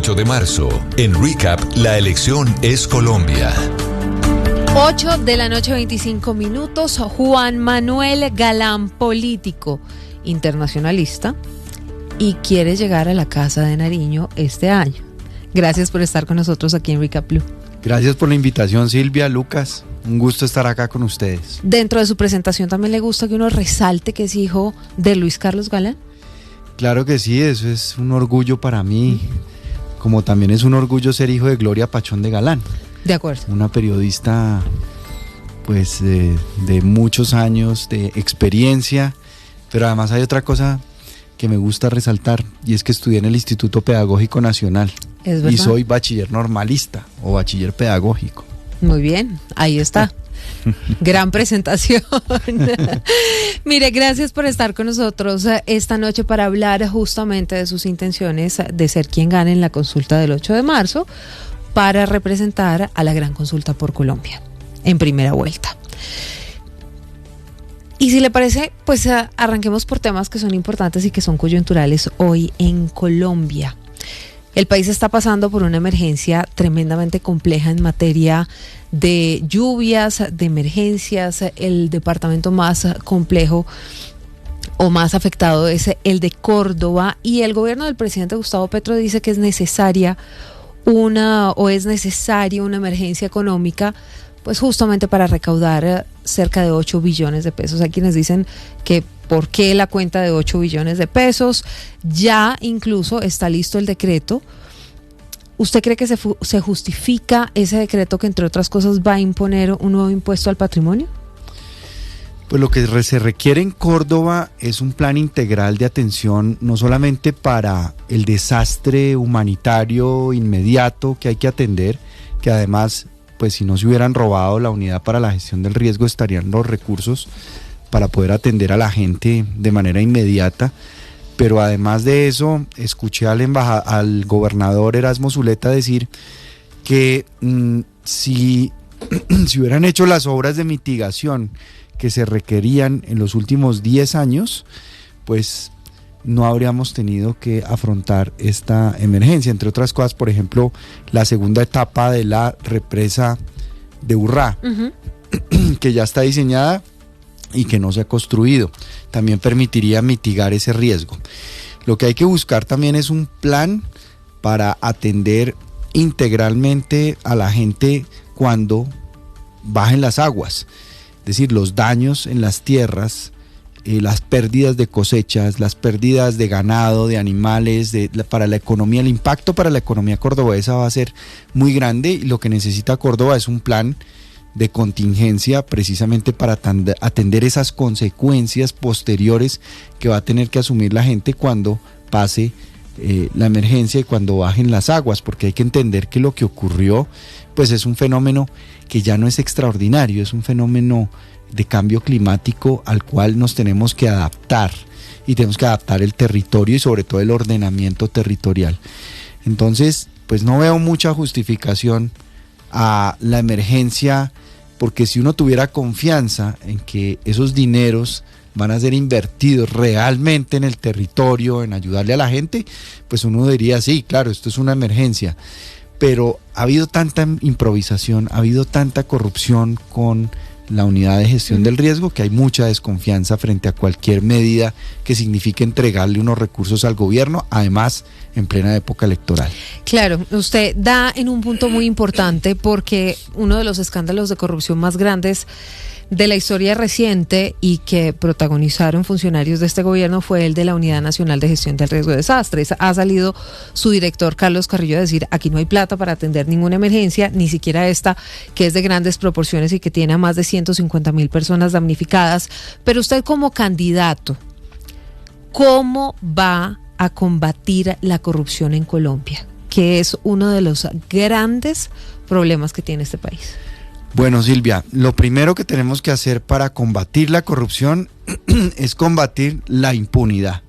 8 de marzo. En Recap, la elección es Colombia. 8 de la noche, 25 minutos. Juan Manuel Galán, político internacionalista, y quiere llegar a la Casa de Nariño este año. Gracias por estar con nosotros aquí en Recap Blue. Gracias por la invitación, Silvia, Lucas. Un gusto estar acá con ustedes. Dentro de su presentación también le gusta que uno resalte que es hijo de Luis Carlos Galán. Claro que sí, eso es un orgullo para mí, como también es un orgullo ser hijo de Gloria Pachón de Galán. De acuerdo. Una periodista pues de muchos años de experiencia, pero además hay otra cosa que me gusta resaltar, y es que estudié en el Instituto Pedagógico Nacional. ¿Es verdad? Y soy bachiller normalista o bachiller pedagógico. Muy bien, ahí está. Gran presentación. Mire, gracias por estar con nosotros esta noche para hablar justamente de sus intenciones de ser quien gane en la consulta del 8 de marzo para representar a la gran consulta por Colombia en primera vuelta. Y si le parece, pues arranquemos por temas que son importantes y que son coyunturales hoy en Colombia. El país está pasando por una emergencia tremendamente compleja en materia de lluvias, de emergencias. El departamento más complejo o más afectado es el de Córdoba, y el gobierno del presidente Gustavo Petro dice que es necesaria una emergencia económica, pues justamente para recaudar cerca de 8 billones de pesos. Hay quienes dicen que ¿por qué la cuenta de 8 billones de pesos? Ya incluso está listo el decreto. ¿Usted cree que se justifica ese decreto que, entre otras cosas, va a imponer un nuevo impuesto al patrimonio? Pues lo que se requiere en Córdoba es un plan integral de atención, no solamente para el desastre humanitario inmediato que hay que atender, que además, pues si no se hubieran robado la unidad para la gestión del riesgo, estarían los recursos para poder atender a la gente de manera inmediata. Pero además de eso, escuché al gobernador Erasmo Zuleta decir que si hubieran hecho las obras de mitigación que se requerían en los últimos 10 años, pues no habríamos tenido que afrontar esta emergencia. Entre otras cosas, por ejemplo, la segunda etapa de la represa de Urrá, que ya está diseñada y que no se ha construido, también permitiría mitigar ese riesgo. Lo que hay que buscar también es un plan para atender integralmente a la gente cuando bajen las aguas, es decir, los daños en las tierras, las pérdidas de cosechas, las pérdidas de ganado, de animales, para la economía. El impacto para la economía cordobesa va a ser muy grande, y lo que necesita Córdoba es un plan de contingencia precisamente para atender esas consecuencias posteriores que va a tener que asumir la gente cuando pase la emergencia y cuando bajen las aguas, porque hay que entender que lo que ocurrió pues es un fenómeno que ya no es extraordinario, es un fenómeno de cambio climático al cual nos tenemos que adaptar, y tenemos que adaptar el territorio y sobre todo el ordenamiento territorial. Entonces, pues no veo mucha justificación a la emergencia, porque si uno tuviera confianza en que esos dineros van a ser invertidos realmente en el territorio, en ayudarle a la gente, pues uno diría, sí, claro, esto es una emergencia. Pero ha habido tanta improvisación, ha habido tanta corrupción con la unidad de gestión del riesgo, que hay mucha desconfianza frente a cualquier medida que signifique entregarle unos recursos al gobierno, además en plena época electoral. Claro, usted da en un punto muy importante, porque uno de los escándalos de corrupción más grandes de la historia reciente y que protagonizaron funcionarios de este gobierno fue el de la Unidad Nacional de Gestión del Riesgo de Desastres. Ha salido su director Carlos Carrillo a decir: aquí no hay plata para atender ninguna emergencia, ni siquiera esta, que es de grandes proporciones y que tiene a más de 150,000 personas damnificadas. Pero usted, como candidato, ¿cómo va a combatir la corrupción en Colombia?, que es uno de los grandes problemas que tiene este país. Bueno, Silvia, lo primero que tenemos que hacer para combatir la corrupción es combatir la impunidad.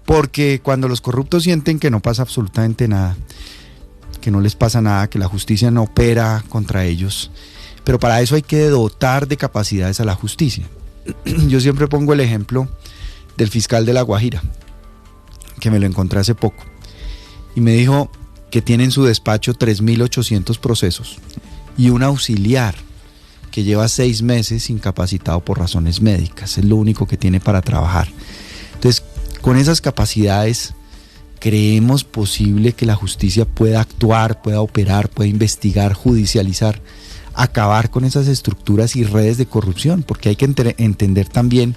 Porque cuando los corruptos sienten que no pasa absolutamente nada, que no les pasa nada, que la justicia no opera contra ellos, pero para eso hay que dotar de capacidades a la justicia. Yo siempre pongo el ejemplo del fiscal de La Guajira, que me lo encontré hace poco. y me dijo que tiene en su despacho 3.800 procesos y un auxiliar que lleva 6 meses incapacitado por razones médicas, es lo único que tiene para trabajar. Entonces, con esas capacidades, creemos posible que la justicia pueda actuar, pueda operar, pueda investigar, judicializar, acabar con esas estructuras y redes de corrupción, porque hay que entender también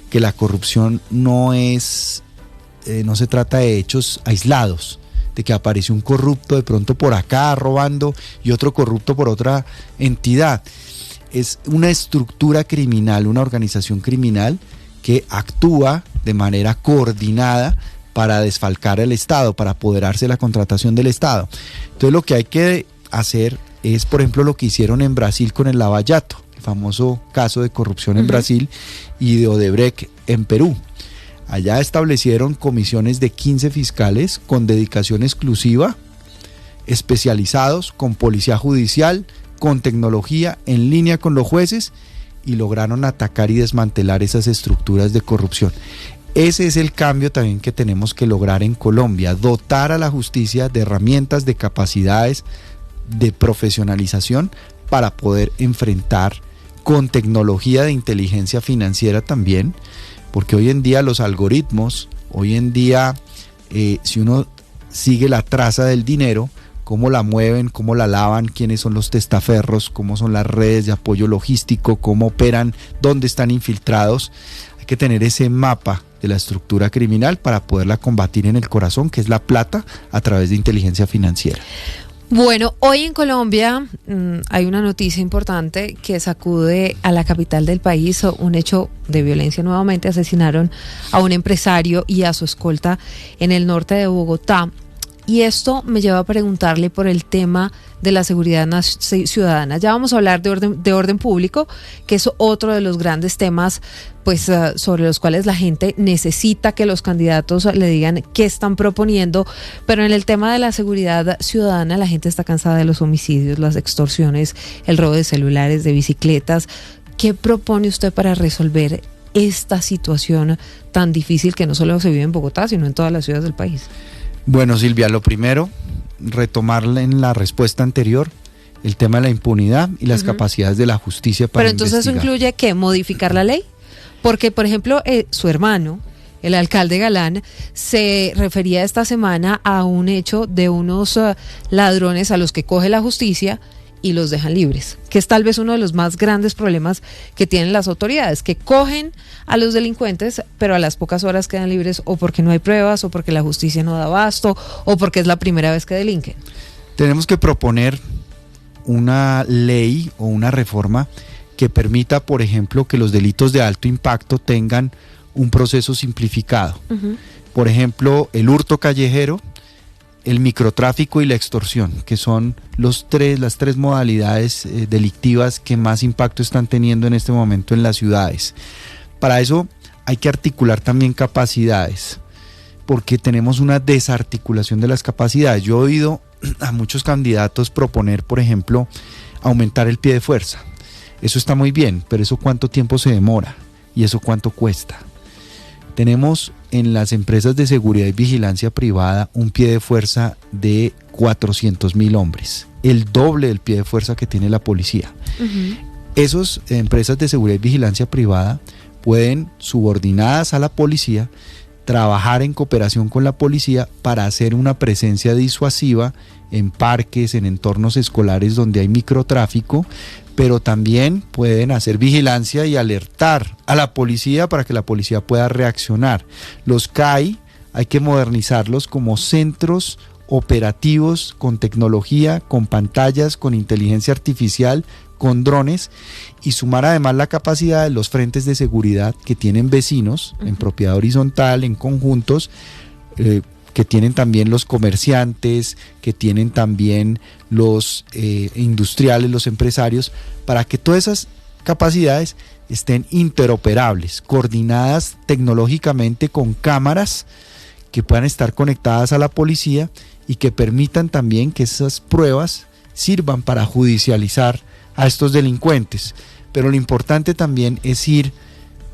que la corrupción no se trata de hechos aislados, de que apareció un corrupto de pronto por acá robando y otro corrupto por otra entidad. Es una estructura criminal, una organización criminal que actúa de manera coordinada para desfalcar al Estado, para apoderarse de la contratación del Estado. Entonces lo que hay que hacer es, por ejemplo, lo que hicieron en Brasil con el Lava Jato, el famoso caso de corrupción en Brasil, y de Odebrecht en Perú. Allá establecieron comisiones de 15 fiscales con dedicación exclusiva, especializados, con policía judicial, con tecnología, en línea con los jueces, y lograron atacar y desmantelar esas estructuras de corrupción. Ese es el cambio también que tenemos que lograr en Colombia, dotar a la justicia de herramientas, de capacidades, de profesionalización para poder enfrentar con tecnología de inteligencia financiera también, porque hoy en día los algoritmos, hoy en día si uno sigue la traza del dinero, cómo la mueven, cómo la lavan, quiénes son los testaferros, cómo son las redes de apoyo logístico, cómo operan, dónde están infiltrados, hay que tener ese mapa de la estructura criminal para poderla combatir en el corazón, que es la plata, a través de inteligencia financiera. Bueno, hoy en Colombia hay una noticia importante que sacude a la capital del país, un hecho de violencia nuevamente. Asesinaron a un empresario y a su escolta en el norte de Bogotá. Y esto me lleva a preguntarle por el tema de la seguridad ciudadana. Ya vamos a hablar de orden público, que es otro de los grandes temas pues sobre los cuales la gente necesita que los candidatos le digan qué están proponiendo, pero en el tema de la seguridad ciudadana la gente está cansada de los homicidios, las extorsiones, el robo de celulares, de bicicletas. ¿Qué propone usted para resolver esta situación tan difícil que no solo se vive en Bogotá, sino en todas las ciudades del país? Bueno, Silvia, lo primero, retomarle en la respuesta anterior el tema de la impunidad y las capacidades de la justicia para investigar. Pero entonces eso incluye ¿qué? ¿Modificar la ley? Porque, por ejemplo, su hermano, el alcalde Galán, se refería esta semana a un hecho de unos ladrones a los que coge la justicia y los dejan libres, que es tal vez uno de los más grandes problemas que tienen las autoridades, que cogen a los delincuentes, pero a las pocas horas quedan libres, o porque no hay pruebas, o porque la justicia no da abasto, o porque es la primera vez que delinquen. Tenemos que proponer una ley o una reforma que permita, por ejemplo, que los delitos de alto impacto tengan un proceso simplificado. Por ejemplo, el hurto callejero, el microtráfico y la extorsión, que son las tres modalidades delictivas que más impacto están teniendo en este momento en las ciudades. Para eso hay que articular también capacidades, porque tenemos una desarticulación de las capacidades. Yo he oído a muchos candidatos proponer, por ejemplo, aumentar el pie de fuerza. Eso está muy bien, pero ¿eso cuánto tiempo se demora? ¿Y eso cuánto cuesta? Tenemos en las empresas de seguridad y vigilancia privada un pie de fuerza de 400.000 hombres, el doble del pie de fuerza que tiene la policía. Esas empresas de seguridad y vigilancia privada pueden, subordinadas a la policía, trabajar en cooperación con la policía para hacer una presencia disuasiva en parques, en entornos escolares donde hay microtráfico, pero también pueden hacer vigilancia y alertar a la policía para que la policía pueda reaccionar. Los CAI hay que modernizarlos como centros operativos con tecnología, con pantallas, con inteligencia artificial, con drones, y sumar además la capacidad de los frentes de seguridad que tienen vecinos en propiedad horizontal, en conjuntos, que tienen también los comerciantes, que tienen también los industriales, los empresarios, para que todas esas capacidades estén interoperables, coordinadas tecnológicamente con cámaras que puedan estar conectadas a la policía y que permitan también que esas pruebas sirvan para judicializar a estos delincuentes. Pero lo importante también es ir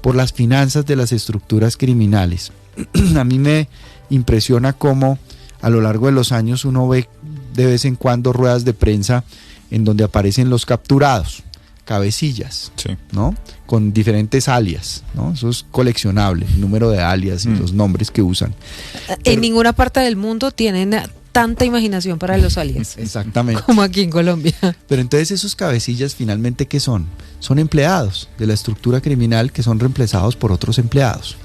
por las finanzas de las estructuras criminales. A mí me impresiona cómo a lo largo de los años uno ve de vez en cuando ruedas de prensa en donde aparecen los capturados, cabecillas, Sí. ¿no? Con diferentes alias, ¿no? Eso es coleccionable, el número de alias y los nombres que usan. En ninguna parte del mundo tienen tanta imaginación para los alias Exactamente. como aquí en Colombia. Pero entonces esos cabecillas finalmente, ¿qué son? Son empleados de la estructura criminal que son reemplazados por otros empleados.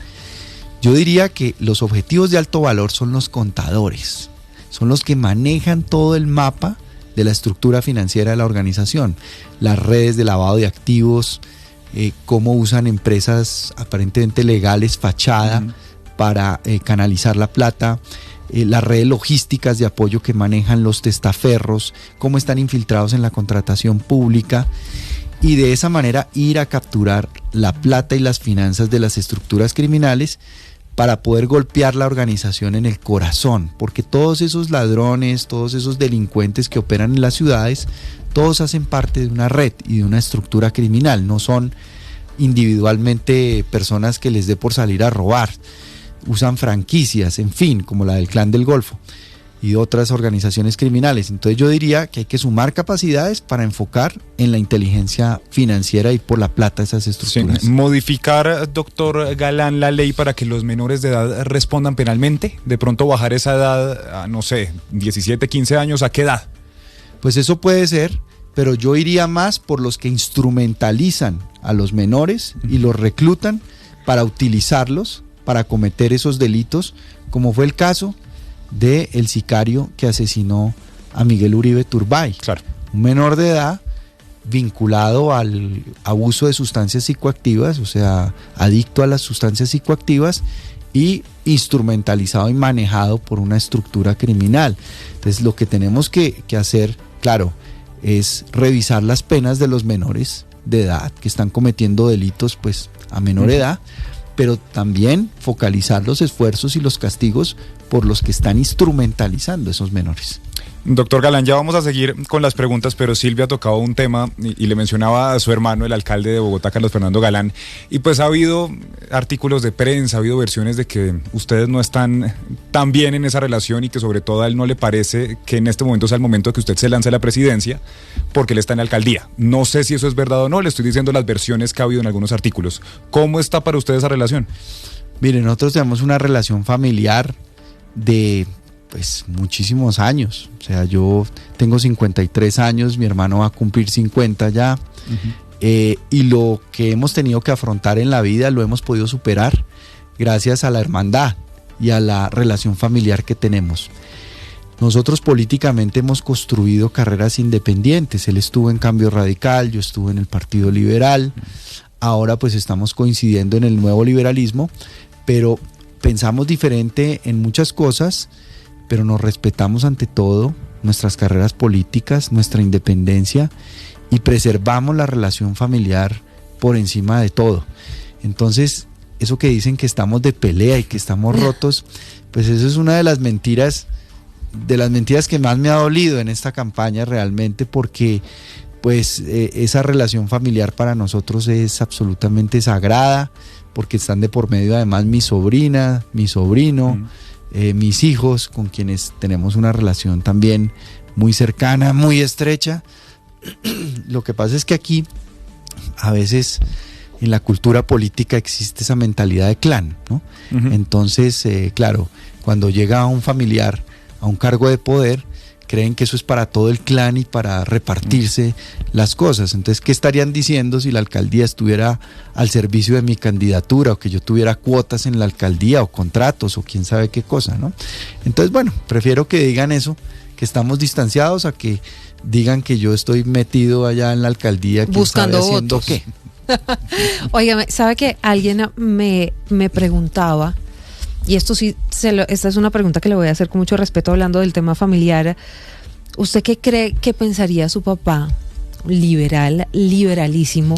Yo diría que los objetivos de alto valor son los contadores, son los que manejan todo el mapa de la estructura financiera de la organización, las redes de lavado de activos, cómo usan empresas aparentemente legales, fachada, para canalizar la plata, las redes logísticas de apoyo que manejan los testaferros, cómo están infiltrados en la contratación pública, y de esa manera ir a capturar la plata y las finanzas de las estructuras criminales para poder golpear la organización en el corazón, porque todos esos ladrones, todos esos delincuentes que operan en las ciudades, todos hacen parte de una red y de una estructura criminal, no son individualmente personas que les dé por salir a robar, usan franquicias, en fin, como la del Clan del Golfo y otras organizaciones criminales. Entonces yo diría que hay que sumar capacidades para enfocar en la inteligencia financiera y por la plata de esas estructuras. Sí. Modificar, doctor Galán, la ley para que los menores de edad respondan penalmente, de pronto bajar esa edad a, no sé, 17, 15 años, ¿a qué edad? Pues eso puede ser, pero yo iría más por los que instrumentalizan a los menores y los reclutan para utilizarlos para cometer esos delitos, como fue el caso del sicario que asesinó a Miguel Uribe Turbay, Claro. un menor de edad vinculado al abuso de sustancias psicoactivas, o sea, adicto a las sustancias psicoactivas y instrumentalizado y manejado por una estructura criminal. Entonces lo que tenemos que hacer, claro, es revisar las penas de los menores de edad que están cometiendo delitos pues a menor edad, pero también focalizar los esfuerzos y los castigos por los que están instrumentalizando esos menores. Doctor Galán, ya vamos a seguir con las preguntas, pero Silvia tocaba un tema y le mencionaba a su hermano, el alcalde de Bogotá, Carlos Fernando Galán, y pues ha habido artículos de prensa, ha habido versiones de que ustedes no están tan bien en esa relación y que sobre todo a él no le parece que en este momento sea el momento de que usted se lance a la presidencia porque él está en la alcaldía. No sé si eso es verdad o no, le estoy diciendo las versiones que ha habido en algunos artículos. ¿Cómo está para usted esa relación? Miren, nosotros tenemos una relación familiar de pues muchísimos años, o sea, yo tengo 53 años, mi hermano va a cumplir 50 ya, y lo que hemos tenido que afrontar en la vida lo hemos podido superar gracias a la hermandad y a la relación familiar que tenemos. Nosotros políticamente hemos construido carreras independientes, él estuvo en Cambio Radical, yo estuve en el Partido Liberal, ahora pues estamos coincidiendo en el nuevo liberalismo, pero pensamos diferente en muchas cosas, pero nos respetamos ante todo nuestras carreras políticas, nuestra independencia y preservamos la relación familiar por encima de todo. Entonces, eso que dicen que estamos de pelea y que estamos rotos, pues eso es una de las mentiras que más me ha dolido en esta campaña realmente, porque pues esa relación familiar para nosotros es absolutamente sagrada, porque están de por medio además mi sobrina, mi sobrino, mis hijos, con quienes tenemos una relación también muy cercana, muy estrecha. Lo que pasa es que aquí a veces en la cultura política existe esa mentalidad de clan, ¿no? Entonces, claro, cuando llega un familiar a un cargo de poder, creen que eso es para todo el clan y para repartirse las cosas. Entonces, ¿qué estarían diciendo si la alcaldía estuviera al servicio de mi candidatura o que yo tuviera cuotas en la alcaldía o contratos o quién sabe qué cosa, ¿no? Entonces, bueno, prefiero que digan eso, que estamos distanciados, a que digan que yo estoy metido allá en la alcaldía buscando haciendo votos. qué. Óigame, ¿sabe que alguien me preguntaba? Y esto sí, esta es una pregunta que le voy a hacer con mucho respeto hablando del tema familiar. ¿Usted qué cree que pensaría su papá, liberalísimo,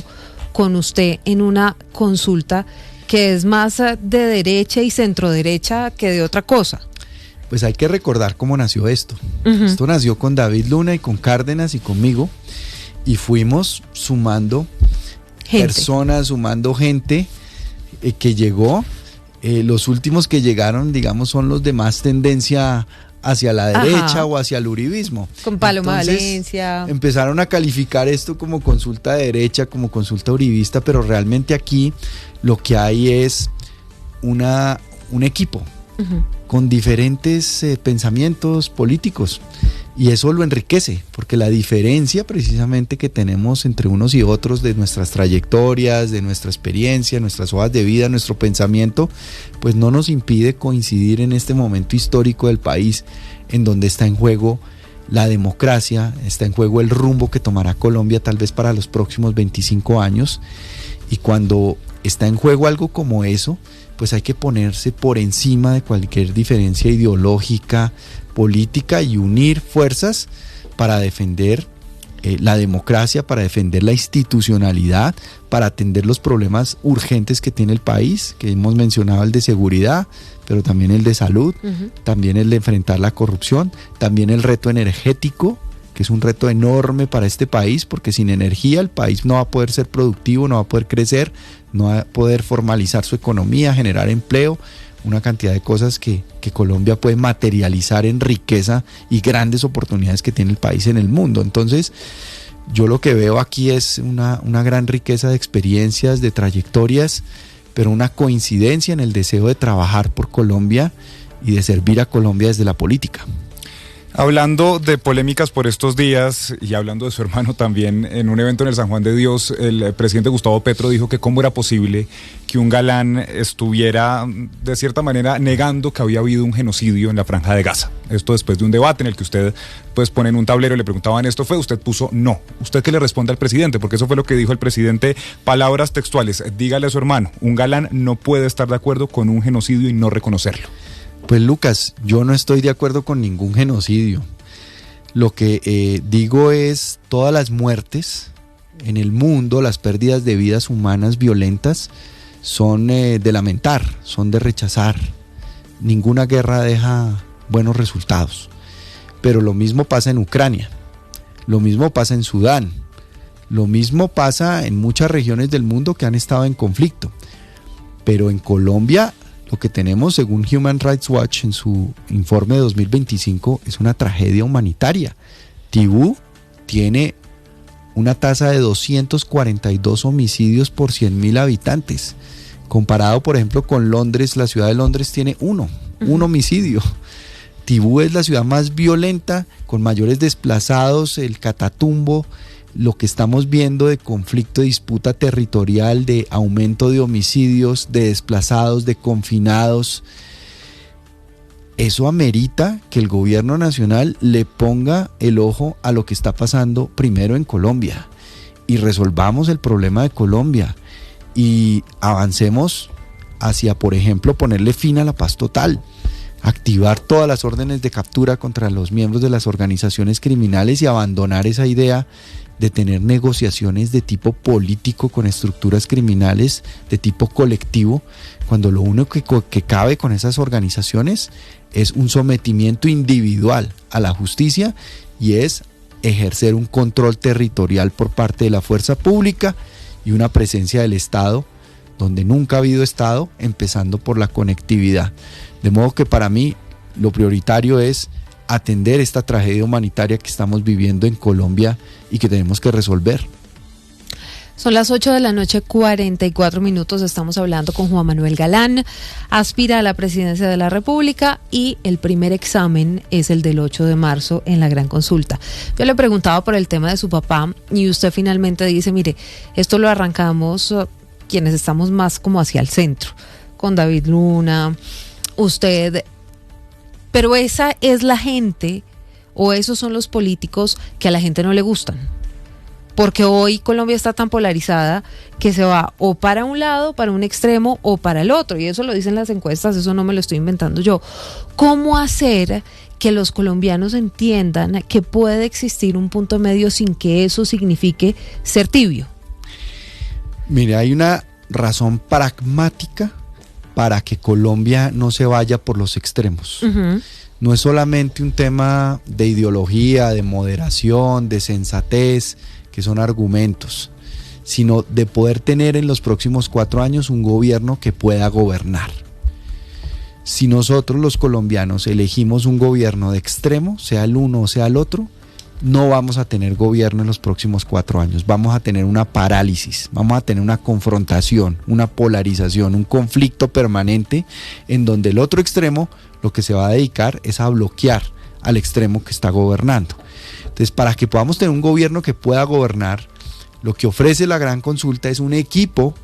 con usted en una consulta que es más de derecha y centro derecha que de otra cosa? Pues hay que recordar cómo nació esto. Esto nació con David Luna y con Cárdenas y conmigo, y fuimos sumando personas, sumando gente que llegó. Los últimos que llegaron, digamos, son los de más tendencia hacia la derecha o hacia el uribismo. Con Paloma Entonces, Valencia. Empezaron a calificar esto como consulta de derecha, como consulta uribista, pero realmente aquí lo que hay es un equipo con diferentes pensamientos políticos, y eso lo enriquece, porque la diferencia precisamente que tenemos entre unos y otros, de nuestras trayectorias, de nuestra experiencia, nuestras hojas de vida, nuestro pensamiento, pues no nos impide coincidir en este momento histórico del país, en donde está en juego la democracia, está en juego el rumbo que tomará Colombia tal vez para los próximos 25 años, y cuando está en juego algo como eso, pues hay que ponerse por encima de cualquier diferencia ideológica, política, y unir fuerzas para defender la democracia, para defender la institucionalidad, para atender los problemas urgentes que tiene el país, que hemos mencionado, el de seguridad, pero también el de salud, también el de enfrentar la corrupción, también el reto energético, que es un reto enorme para este país, porque sin energía el país no va a poder ser productivo, no va a poder crecer, no va a poder formalizar su economía, generar empleo, una cantidad de cosas que Colombia puede materializar en riqueza y grandes oportunidades que tiene el país en el mundo. Entonces, yo lo que veo aquí es una gran riqueza de experiencias, de trayectorias, pero una coincidencia en el deseo de trabajar por Colombia y de servir a Colombia desde la política. Hablando de polémicas por estos días y hablando de su hermano también, en un evento en el San Juan de Dios, el presidente Gustavo Petro dijo que cómo era posible que un galán estuviera de cierta manera negando que había habido un genocidio en la Franja de Gaza. Esto después de un debate en el que usted pues pone en un tablero y le preguntaban esto fue, usted puso no. ¿Usted qué le responde al presidente? Porque eso fue lo que dijo el presidente, palabras textuales, dígale a su hermano, un galán no puede estar de acuerdo con un genocidio y no reconocerlo. Pues Lucas, yo no estoy de acuerdo con ningún genocidio. Lo que digo es, todas las muertes en el mundo, las pérdidas de vidas humanas violentas, son de lamentar, son de rechazar. Ninguna guerra deja buenos resultados. Pero lo mismo pasa en Ucrania, lo mismo pasa en Sudán, lo mismo pasa en muchas regiones del mundo que han estado en conflicto. Pero en Colombia, lo que tenemos, según Human Rights Watch en su informe de 2025, es una tragedia humanitaria. Tibú tiene una tasa de 242 homicidios por 100.000 habitantes. Comparado, por ejemplo, con Londres, la ciudad de Londres tiene un homicidio. Tibú es la ciudad más violenta, con mayores desplazados, el Catatumbo, lo que estamos viendo de conflicto, de disputa territorial, de aumento de homicidios, de desplazados, de confinados. Eso amerita que el gobierno nacional le ponga el ojo a lo que está pasando primero en Colombia y resolvamos el problema de Colombia y avancemos hacia, por ejemplo, ponerle fin a la paz total, activar todas las órdenes de captura contra los miembros de las organizaciones criminales y abandonar esa idea de tener negociaciones de tipo político con estructuras criminales de tipo colectivo, cuando lo único que cabe con esas organizaciones es un sometimiento individual a la justicia y es ejercer un control territorial por parte de la fuerza pública y una presencia del Estado donde nunca ha habido Estado, empezando por la conectividad. De modo que para mí lo prioritario es atender esta tragedia humanitaria que estamos viviendo en Colombia y que tenemos que resolver. Son las 8 de la noche, 44 minutos. Estamos hablando con Juan Manuel Galán, aspira a la presidencia de la República y el primer examen es el del 8 de marzo en la gran consulta. Yo le preguntaba por el tema de su papá y usted finalmente dice, mire, esto lo arrancamos quienes estamos más como hacia el centro, con David Luna, usted, pero esa es la gente o esos son los políticos que a la gente no le gustan. Porque hoy Colombia está tan polarizada que se va o para un lado, para un extremo o para el otro. Y eso lo dicen las encuestas, eso no me lo estoy inventando yo. ¿Cómo hacer que los colombianos entiendan que puede existir un punto medio sin que eso signifique ser tibio? Mire, hay una razón pragmática para que Colombia no se vaya por los extremos. No es solamente un tema de ideología, de moderación, de sensatez, que son argumentos, sino de poder tener en los próximos 4 años un gobierno que pueda gobernar. si nosotros los colombianos elegimos un gobierno de extremo, sea el uno o sea el otro, no vamos a tener gobierno en los próximos 4 años. Vamos a tener una parálisis, vamos a tener una confrontación, una polarización, un conflicto permanente en donde el otro extremo lo que se va a dedicar es a bloquear al extremo que está gobernando. Entonces, para que podamos tener un gobierno que pueda gobernar, lo que ofrece la gran consulta es un equipo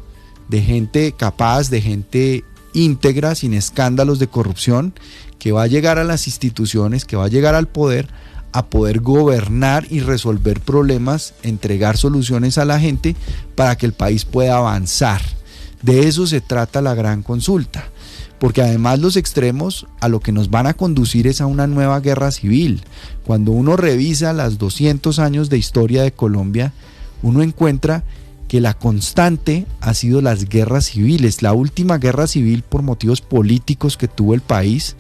de gente capaz, de gente íntegra, sin escándalos de corrupción, que va a llegar a las instituciones, que va a llegar al poder, a poder gobernar y resolver problemas, entregar soluciones a la gente para que el país pueda avanzar. De eso se trata la gran consulta, porque además los extremos a lo que nos van a conducir es a una nueva guerra civil. Cuando uno revisa las 200 años de historia de Colombia, uno encuentra que la constante ha sido las guerras civiles. La última guerra civil por motivos políticos que tuvo el país,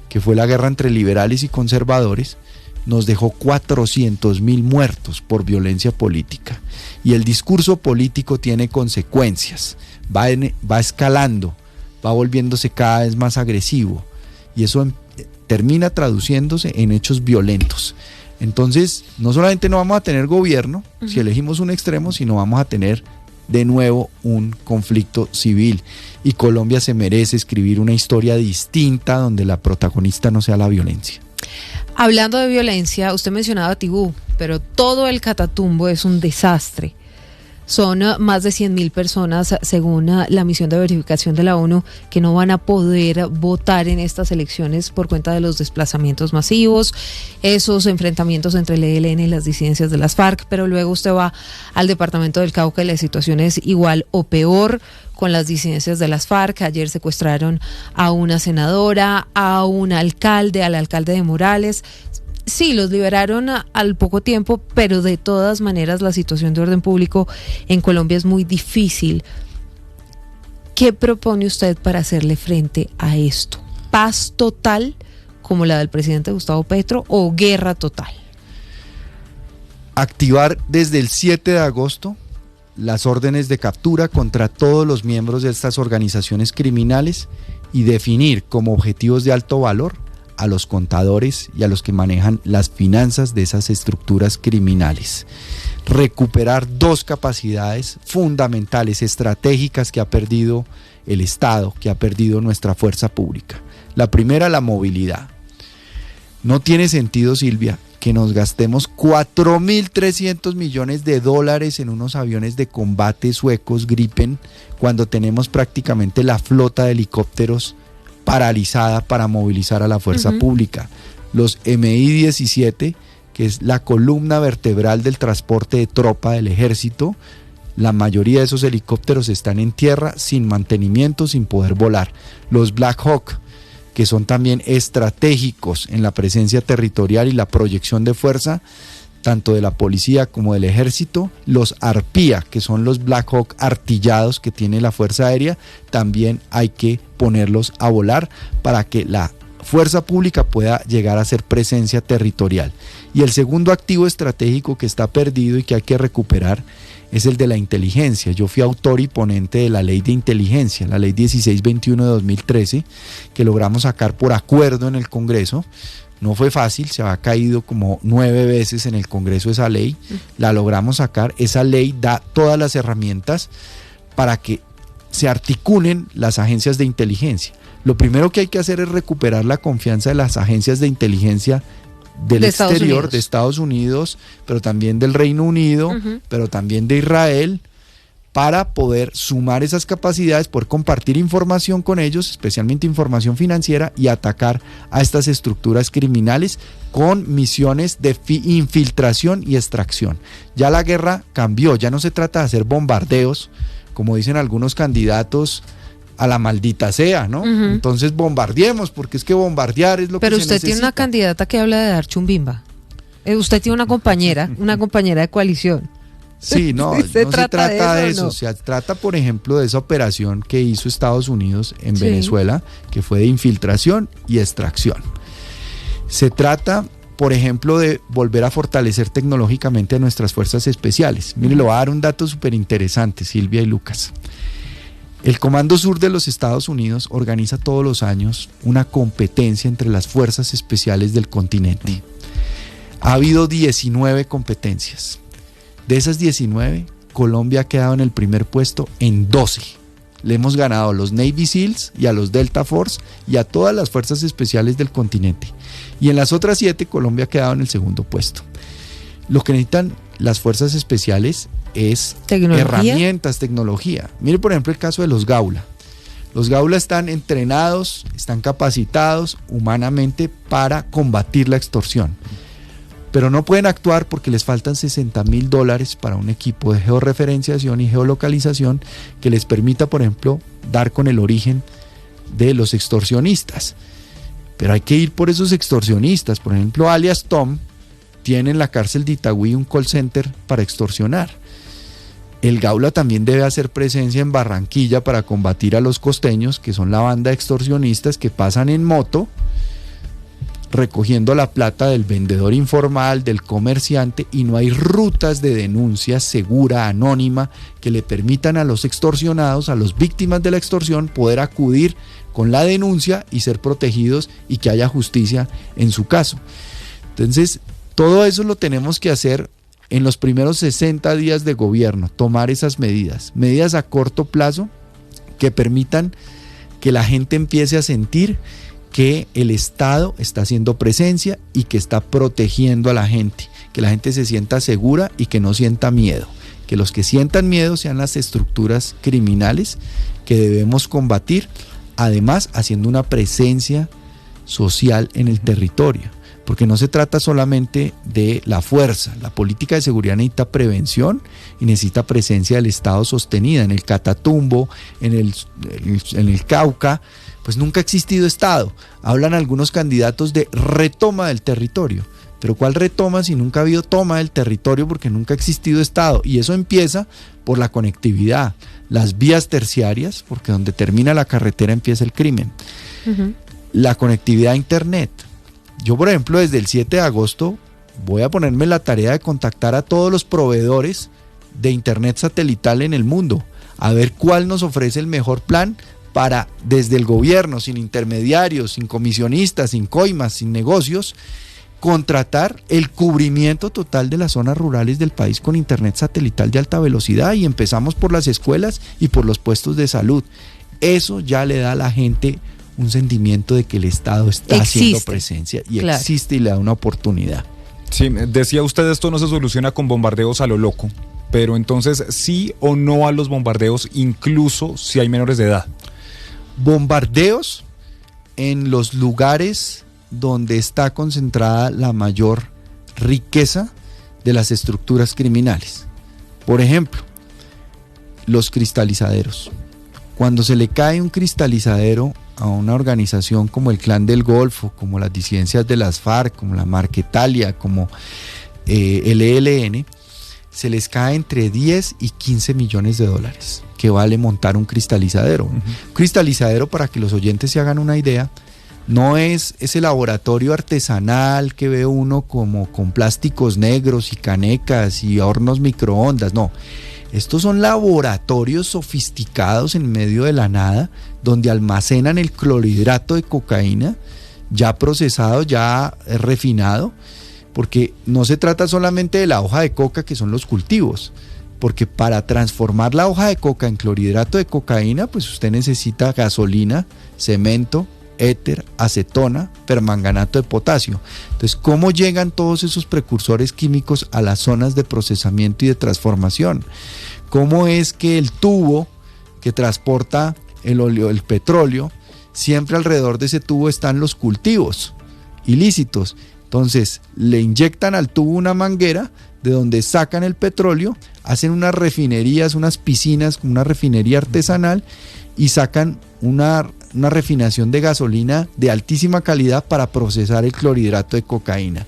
que fue la guerra entre liberales y conservadores, nos dejó 400.000 muertos por violencia política. Y el discurso político tiene consecuencias, va escalando, va volviéndose cada vez más agresivo, y eso termina traduciéndose en hechos violentos. Entonces, no solamente no vamos a tener gobierno si elegimos un extremo, sino vamos a tener de nuevo un conflicto civil. Y Colombia se merece escribir una historia distinta donde la protagonista no sea la violencia. Hablando de violencia, usted mencionaba a Tibú, pero todo el Catatumbo es un desastre. Son más de 100.000 personas, según la misión de verificación de la ONU, que no van a poder votar en estas elecciones por cuenta de los desplazamientos masivos, esos enfrentamientos entre el ELN y las disidencias de las FARC, pero luego usted va al departamento del Cauca y la situación es igual o peor con las disidencias de las FARC. Ayer secuestraron a una senadora, a un alcalde, al alcalde de Morales. Sí, los liberaron al poco tiempo, pero de todas maneras la situación de orden público en Colombia es muy difícil. ¿Qué propone usted para hacerle frente a esto? ¿Paz total como la del presidente Gustavo Petro o guerra total? Activar desde el 7 de agosto las órdenes de captura contra todos los miembros de estas organizaciones criminales y definir como objetivos de alto valor a los contadores y a los que manejan las finanzas de esas estructuras criminales. Recuperar 2 capacidades fundamentales, estratégicas, que ha perdido el Estado, que ha perdido nuestra fuerza pública. La primera, la movilidad. No tiene sentido, Silvia, que nos gastemos $4.300 millones en unos aviones de combate suecos Gripen cuando tenemos prácticamente la flota de helicópteros paralizada para movilizar a la fuerza pública. Los Mi-17, que es la columna vertebral del transporte de tropa del ejército, la mayoría de esos helicópteros están en tierra, sin mantenimiento, sin poder volar. Los Black Hawk, que son también estratégicos en la presencia territorial y la proyección de fuerza, tanto de la policía como del ejército. Los Arpía, que son los Black Hawk artillados que tiene la Fuerza Aérea, también hay que ponerlos a volar para que la fuerza pública pueda llegar a ser presencia territorial. Y el segundo activo estratégico que está perdido y que hay que recuperar es el de la inteligencia. Yo fui autor y ponente de la ley de inteligencia, la ley 1621 de 2013, que logramos sacar por acuerdo en el Congreso. No fue fácil, se ha caído como 9 veces en el Congreso esa ley, la logramos sacar. Esa ley da todas las herramientas para que se articulen las agencias de inteligencia. Lo primero que hay que hacer es recuperar la confianza de las agencias de inteligencia del exterior, de Estados Unidos, pero también del Reino Unido, pero también de Israel, para poder sumar esas capacidades, poder compartir información con ellos, especialmente información financiera, y atacar a estas estructuras criminales con misiones de infiltración y extracción. Ya la guerra cambió, ya no se trata de hacer bombardeos, como dicen algunos candidatos, a la maldita sea, ¿no? Entonces bombardeemos, porque es que bombardear es lo que se necesita. Pero usted tiene una candidata que habla de dar chumbimba. Usted tiene una compañera de coalición. Sí, no, no se trata de eso. Se trata, por ejemplo, de esa operación que hizo Estados Unidos en Venezuela, que fue de infiltración y extracción. Se trata, por ejemplo, de volver a fortalecer tecnológicamente a nuestras fuerzas especiales. Mire, le voy a dar un dato súper interesante, Silvia y Lucas. El Comando Sur de los Estados Unidos organiza todos los años una competencia entre las fuerzas especiales del continente. Ha habido 19 competencias. De esas 19, Colombia ha quedado en el primer puesto en 12. Le hemos ganado a los Navy SEALs y a los Delta Force y a todas las fuerzas especiales del continente. Y en las otras 7, Colombia ha quedado en el segundo puesto. Lo que necesitan las fuerzas especiales es herramientas, tecnología. Mire, por ejemplo, el caso de los Gaula. Los Gaula están entrenados, están capacitados humanamente para combatir la extorsión. Pero no pueden actuar porque les faltan $60,000 para un equipo de georreferenciación y geolocalización que les permita, por ejemplo, dar con el origen de los extorsionistas. Pero hay que ir por esos extorsionistas. Por ejemplo, alias Tom tiene en la cárcel de Itagüí un call center para extorsionar. El Gaula también debe hacer presencia en Barranquilla para combatir a los costeños, que son la banda de extorsionistas que pasan en moto recogiendo la plata del vendedor informal, del comerciante, y no hay rutas de denuncia segura, anónima, que le permitan a los extorsionados, a las víctimas de la extorsión, poder acudir con la denuncia y ser protegidos y que haya justicia en su caso. Entonces, todo eso lo tenemos que hacer en los primeros 60 días de gobierno, tomar esas medidas a corto plazo que permitan que la gente empiece a sentir que el Estado está haciendo presencia y que está protegiendo a la gente, que la gente se sienta segura y que no sienta miedo, que los que sientan miedo sean las estructuras criminales que debemos combatir, además haciendo una presencia social en el territorio, porque no se trata solamente de la fuerza. La política de seguridad necesita prevención y necesita presencia del Estado sostenida. En el Catatumbo, en el Cauca, pues nunca ha existido Estado. Hablan algunos candidatos de retoma del territorio, pero ¿cuál retoma si nunca ha habido toma del territorio? Porque nunca ha existido Estado, y eso empieza por la conectividad, las vías terciarias, porque donde termina la carretera empieza el crimen. La conectividad a Internet. Yo, por ejemplo, desde el 7 de agosto voy a ponerme la tarea de contactar a todos los proveedores de Internet satelital en el mundo, a ver cuál nos ofrece el mejor plan para, desde el gobierno, sin intermediarios, sin comisionistas, sin coimas, sin negocios, contratar el cubrimiento total de las zonas rurales del país con Internet satelital de alta velocidad, y empezamos por las escuelas y por los puestos de salud. Eso ya le da a la gente un sentimiento de que el Estado está haciendo presencia y claro, existe, y le da una oportunidad. Sí, decía usted, esto no se soluciona con bombardeos a lo loco, pero entonces sí o no a los bombardeos, incluso si hay menores de edad. Bombardeos en los lugares donde está concentrada la mayor riqueza de las estructuras criminales. Por ejemplo, los cristalizaderos. Cuando se le cae un cristalizadero a una organización como el Clan del Golfo, como las disidencias de las FARC, como la Marquetalia, como el ELN, se les cae entre 10 y 15 millones de dólares que vale montar un cristalizadero. Un cristalizadero, para que los oyentes se hagan una idea, no es ese laboratorio artesanal que ve uno como con plásticos negros y canecas y hornos microondas, no. Estos son laboratorios sofisticados en medio de la nada, donde almacenan el clorhidrato de cocaína ya procesado, ya refinado, porque no se trata solamente de la hoja de coca, que son los cultivos, porque para transformar la hoja de coca en clorhidrato de cocaína, pues usted necesita gasolina, cemento, éter, acetona, permanganato de potasio. Entonces, ¿cómo llegan todos esos precursores químicos a las zonas de procesamiento y de transformación? ¿Cómo es que el tubo que transporta el petróleo, siempre alrededor de ese tubo están los cultivos ilícitos? Entonces, le inyectan al tubo una manguera de donde sacan el petróleo, hacen unas refinerías, unas piscinas, una refinería artesanal, y sacan una refinación de gasolina de altísima calidad para procesar el clorhidrato de cocaína.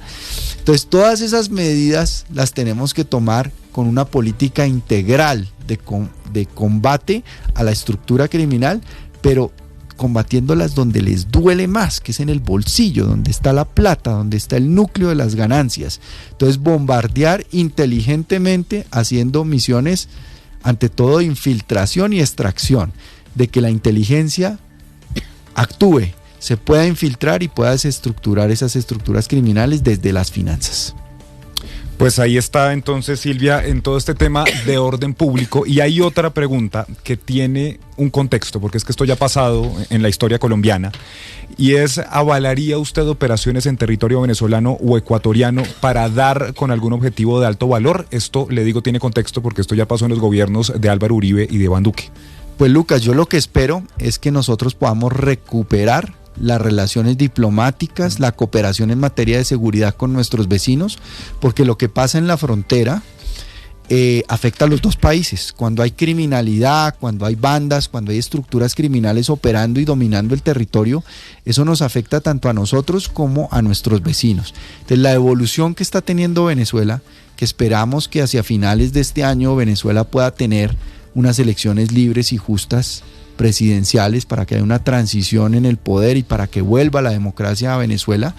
Entonces, todas esas medidas las tenemos que tomar con una política integral de combate a la estructura criminal, pero combatiéndolas donde les duele más, que es en el bolsillo, donde está la plata, donde está el núcleo de las ganancias. Entonces, bombardear inteligentemente, haciendo misiones ante todo de infiltración y extracción. de que la inteligencia actúe, se pueda infiltrar y pueda desestructurar esas estructuras criminales desde las finanzas. Pues ahí está entonces, Silvia, en todo este tema de orden público. Y hay otra pregunta que tiene un contexto, porque es que esto ya ha pasado en la historia colombiana, y es: ¿avalaría usted operaciones en territorio venezolano o ecuatoriano para dar con algún objetivo de alto valor? Esto, le digo, tiene contexto porque esto ya pasó en los gobiernos de Álvaro Uribe y de Iván Duque. Pues Lucas, yo lo que espero es que nosotros podamos recuperar las relaciones diplomáticas, la cooperación en materia de seguridad con nuestros vecinos, porque lo que pasa en la frontera afecta a los dos países. Cuando hay criminalidad, cuando hay bandas, cuando hay estructuras criminales operando y dominando el territorio, eso nos afecta tanto a nosotros como a nuestros vecinos. Entonces, la evolución que está teniendo Venezuela, que esperamos que hacia finales de este año Venezuela pueda tener unas elecciones libres y justas presidenciales, para que haya una transición en el poder y para que vuelva la democracia a Venezuela,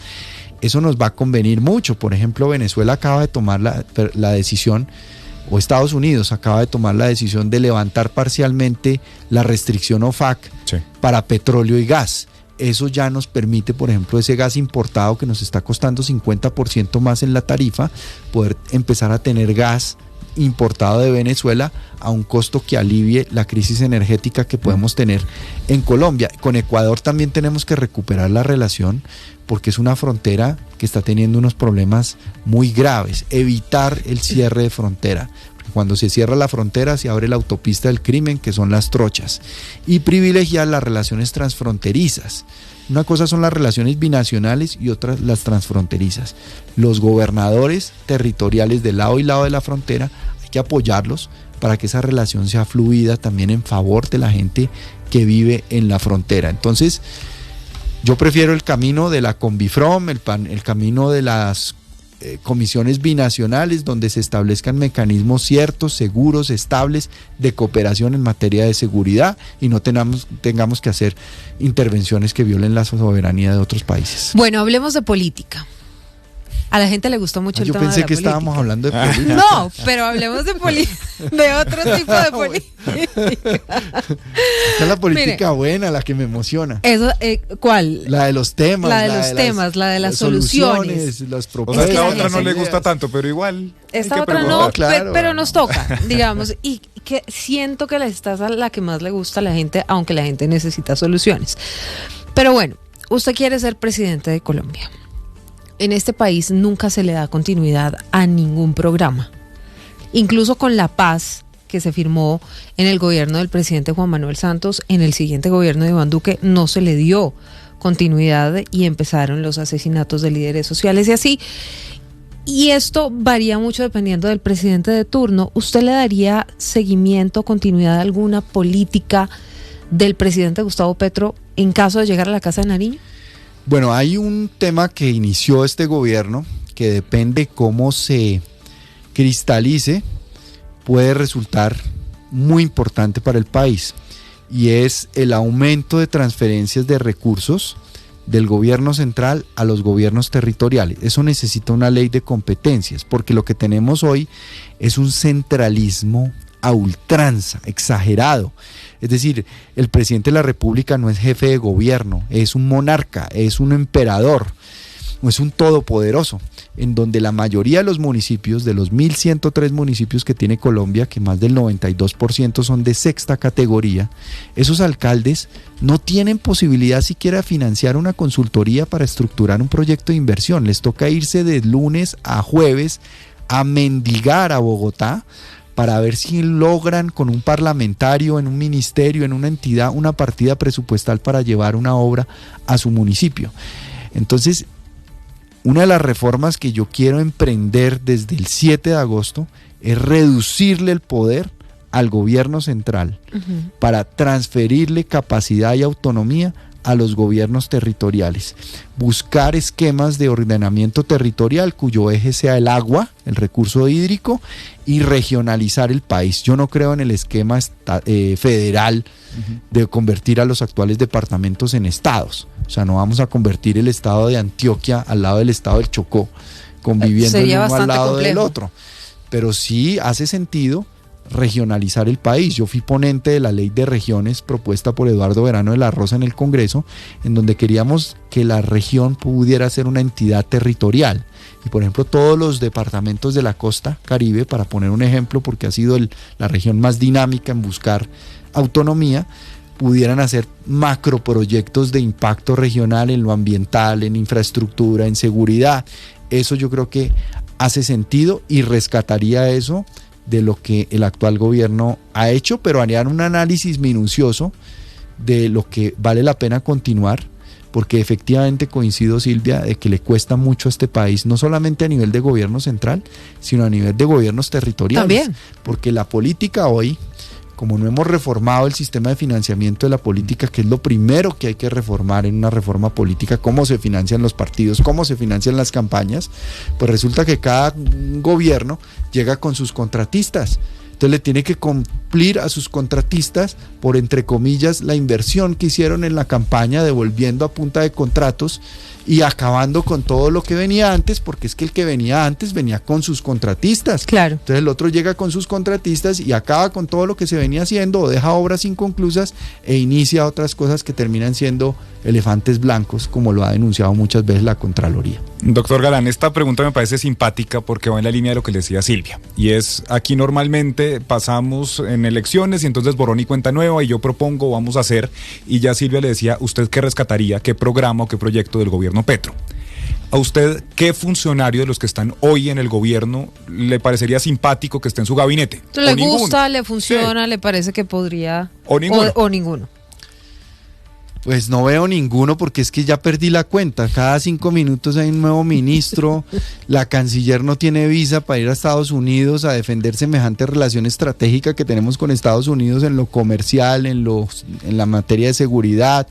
eso nos va a convenir mucho. Por ejemplo, Venezuela acaba de tomar la decisión, o Estados Unidos acaba de tomar la decisión de levantar parcialmente la restricción OFAC para petróleo y gas. Eso ya nos permite, por ejemplo, ese gas importado que nos está costando 50% más en la tarifa, poder empezar a tener gas importado de Venezuela a un costo que alivie la crisis energética que podemos tener en Colombia. Con Ecuador también tenemos que recuperar la relación, porque es una frontera que está teniendo unos problemas muy graves. Evitar el cierre de frontera. Cuando se cierra la frontera se abre la autopista del crimen, que son las trochas, y privilegiar las relaciones transfronterizas. Una cosa son las relaciones binacionales y otras las transfronterizas. Los gobernadores territoriales de lado y lado de la frontera hay que apoyarlos para que esa relación sea fluida también en favor de la gente que vive en la frontera. Entonces, yo prefiero el camino de la Conbifrom, el camino de las comisiones binacionales, donde se establezcan mecanismos ciertos, seguros, estables de cooperación en materia de seguridad, y no tengamos que hacer intervenciones que violen la soberanía de otros países. Bueno, hablemos de política. A la gente le gustó mucho el tema de la política. Yo pensé que estábamos hablando de política. No, pero hablemos de de otro tipo de política. Esta es la política buena, la que me emociona. Eso, ¿cuál? La de los temas. La de las soluciones. Las propuestas. O sea, esta otra no le gusta tanto, pero igual. Esta otra no, claro, pero nos toca, digamos. Y que siento que esta es la que más le gusta a la gente, aunque la gente necesita soluciones. Pero bueno, usted quiere ser presidente de Colombia. En este país nunca se le da continuidad a ningún programa. Incluso con la paz que se firmó en el gobierno del presidente Juan Manuel Santos, en el siguiente gobierno de Iván Duque no se le dio continuidad y empezaron los asesinatos de líderes sociales y así. Y esto varía mucho dependiendo del presidente de turno. ¿Usted le daría seguimiento, continuidad a alguna política del presidente Gustavo Petro en caso de llegar a la Casa de Nariño? Bueno, hay un tema que inició este gobierno que depende cómo se cristalice, puede resultar muy importante para el país, y es el aumento de transferencias de recursos del gobierno central a los gobiernos territoriales. Eso necesita una ley de competencias, porque lo que tenemos hoy es un centralismo a ultranza, exagerado. Es decir, el presidente de la República no es jefe de gobierno, es un monarca, es un emperador, o es un todopoderoso, en donde la mayoría de los municipios, de los 1.103 municipios que tiene Colombia, que más del 92% son de sexta categoría, esos alcaldes no tienen posibilidad siquiera de financiar una consultoría para estructurar un proyecto de inversión. Les toca irse de lunes a jueves a mendigar a Bogotá para ver si logran con un parlamentario, en un ministerio, en una entidad, una partida presupuestal para llevar una obra a su municipio. Entonces, una de las reformas que yo quiero emprender desde el 7 de agosto es reducirle el poder al gobierno central para transferirle capacidad y autonomía a los gobiernos territoriales, buscar esquemas de ordenamiento territorial cuyo eje sea el agua, el recurso hídrico, y regionalizar el país. Yo no creo en el esquema federal de convertir a los actuales departamentos en estados. O sea, no vamos a convertir el estado de Antioquia al lado del estado del Chocó, conviviendo el uno al lado del otro. Pero sí hace sentido regionalizar el país. Yo fui ponente de la ley de regiones propuesta por Eduardo Verano de la Rosa en el Congreso, en donde queríamos que la región pudiera ser una entidad territorial. Y por ejemplo, todos los departamentos de la costa Caribe, para poner un ejemplo, porque ha sido la región más dinámica en buscar autonomía, pudieran hacer macroproyectos de impacto regional en lo ambiental, en infraestructura, en seguridad. Eso yo creo que hace sentido y rescataría eso de lo que el actual gobierno ha hecho, pero harían un análisis minucioso de lo que vale la pena continuar, porque efectivamente coincido, Silvia, de que le cuesta mucho a este país, no solamente a nivel de gobierno central, sino a nivel de gobiernos territoriales. También. Porque la política hoy, como no hemos reformado el sistema de financiamiento de la política, que es lo primero que hay que reformar en una reforma política, cómo se financian los partidos, cómo se financian las campañas, pues resulta que cada gobierno llega con sus contratistas. Entonces le tiene que cumplir a sus contratistas por, entre comillas, la inversión que hicieron en la campaña, devolviendo a punta de contratos y acabando con todo lo que venía antes, porque es que el que venía antes venía con sus contratistas. Claro. Entonces el otro llega con sus contratistas y acaba con todo lo que se venía haciendo, o deja obras inconclusas e inicia otras cosas que terminan siendo elefantes blancos, como lo ha denunciado muchas veces la Contraloría. Doctor Galán, esta pregunta me parece simpática porque va en la línea de lo que le decía Silvia, y es: aquí normalmente pasamos en elecciones y entonces borrón y cuenta nueva, y yo propongo, vamos a hacer, y ya Silvia le decía, ¿usted qué rescataría, qué programa o qué proyecto del gobierno Petro? ¿A usted qué funcionario de los que están hoy en el gobierno le parecería simpático que esté en su gabinete? ¿Le gusta, le funciona, le parece que podría? O ninguno. O ninguno. Pues no veo ninguno, porque es que ya perdí la cuenta. Cada 5 minutos hay un nuevo ministro. La canciller no tiene visa para ir a Estados Unidos a defender semejante relación estratégica que tenemos con Estados Unidos en lo comercial, en la materia de seguridad.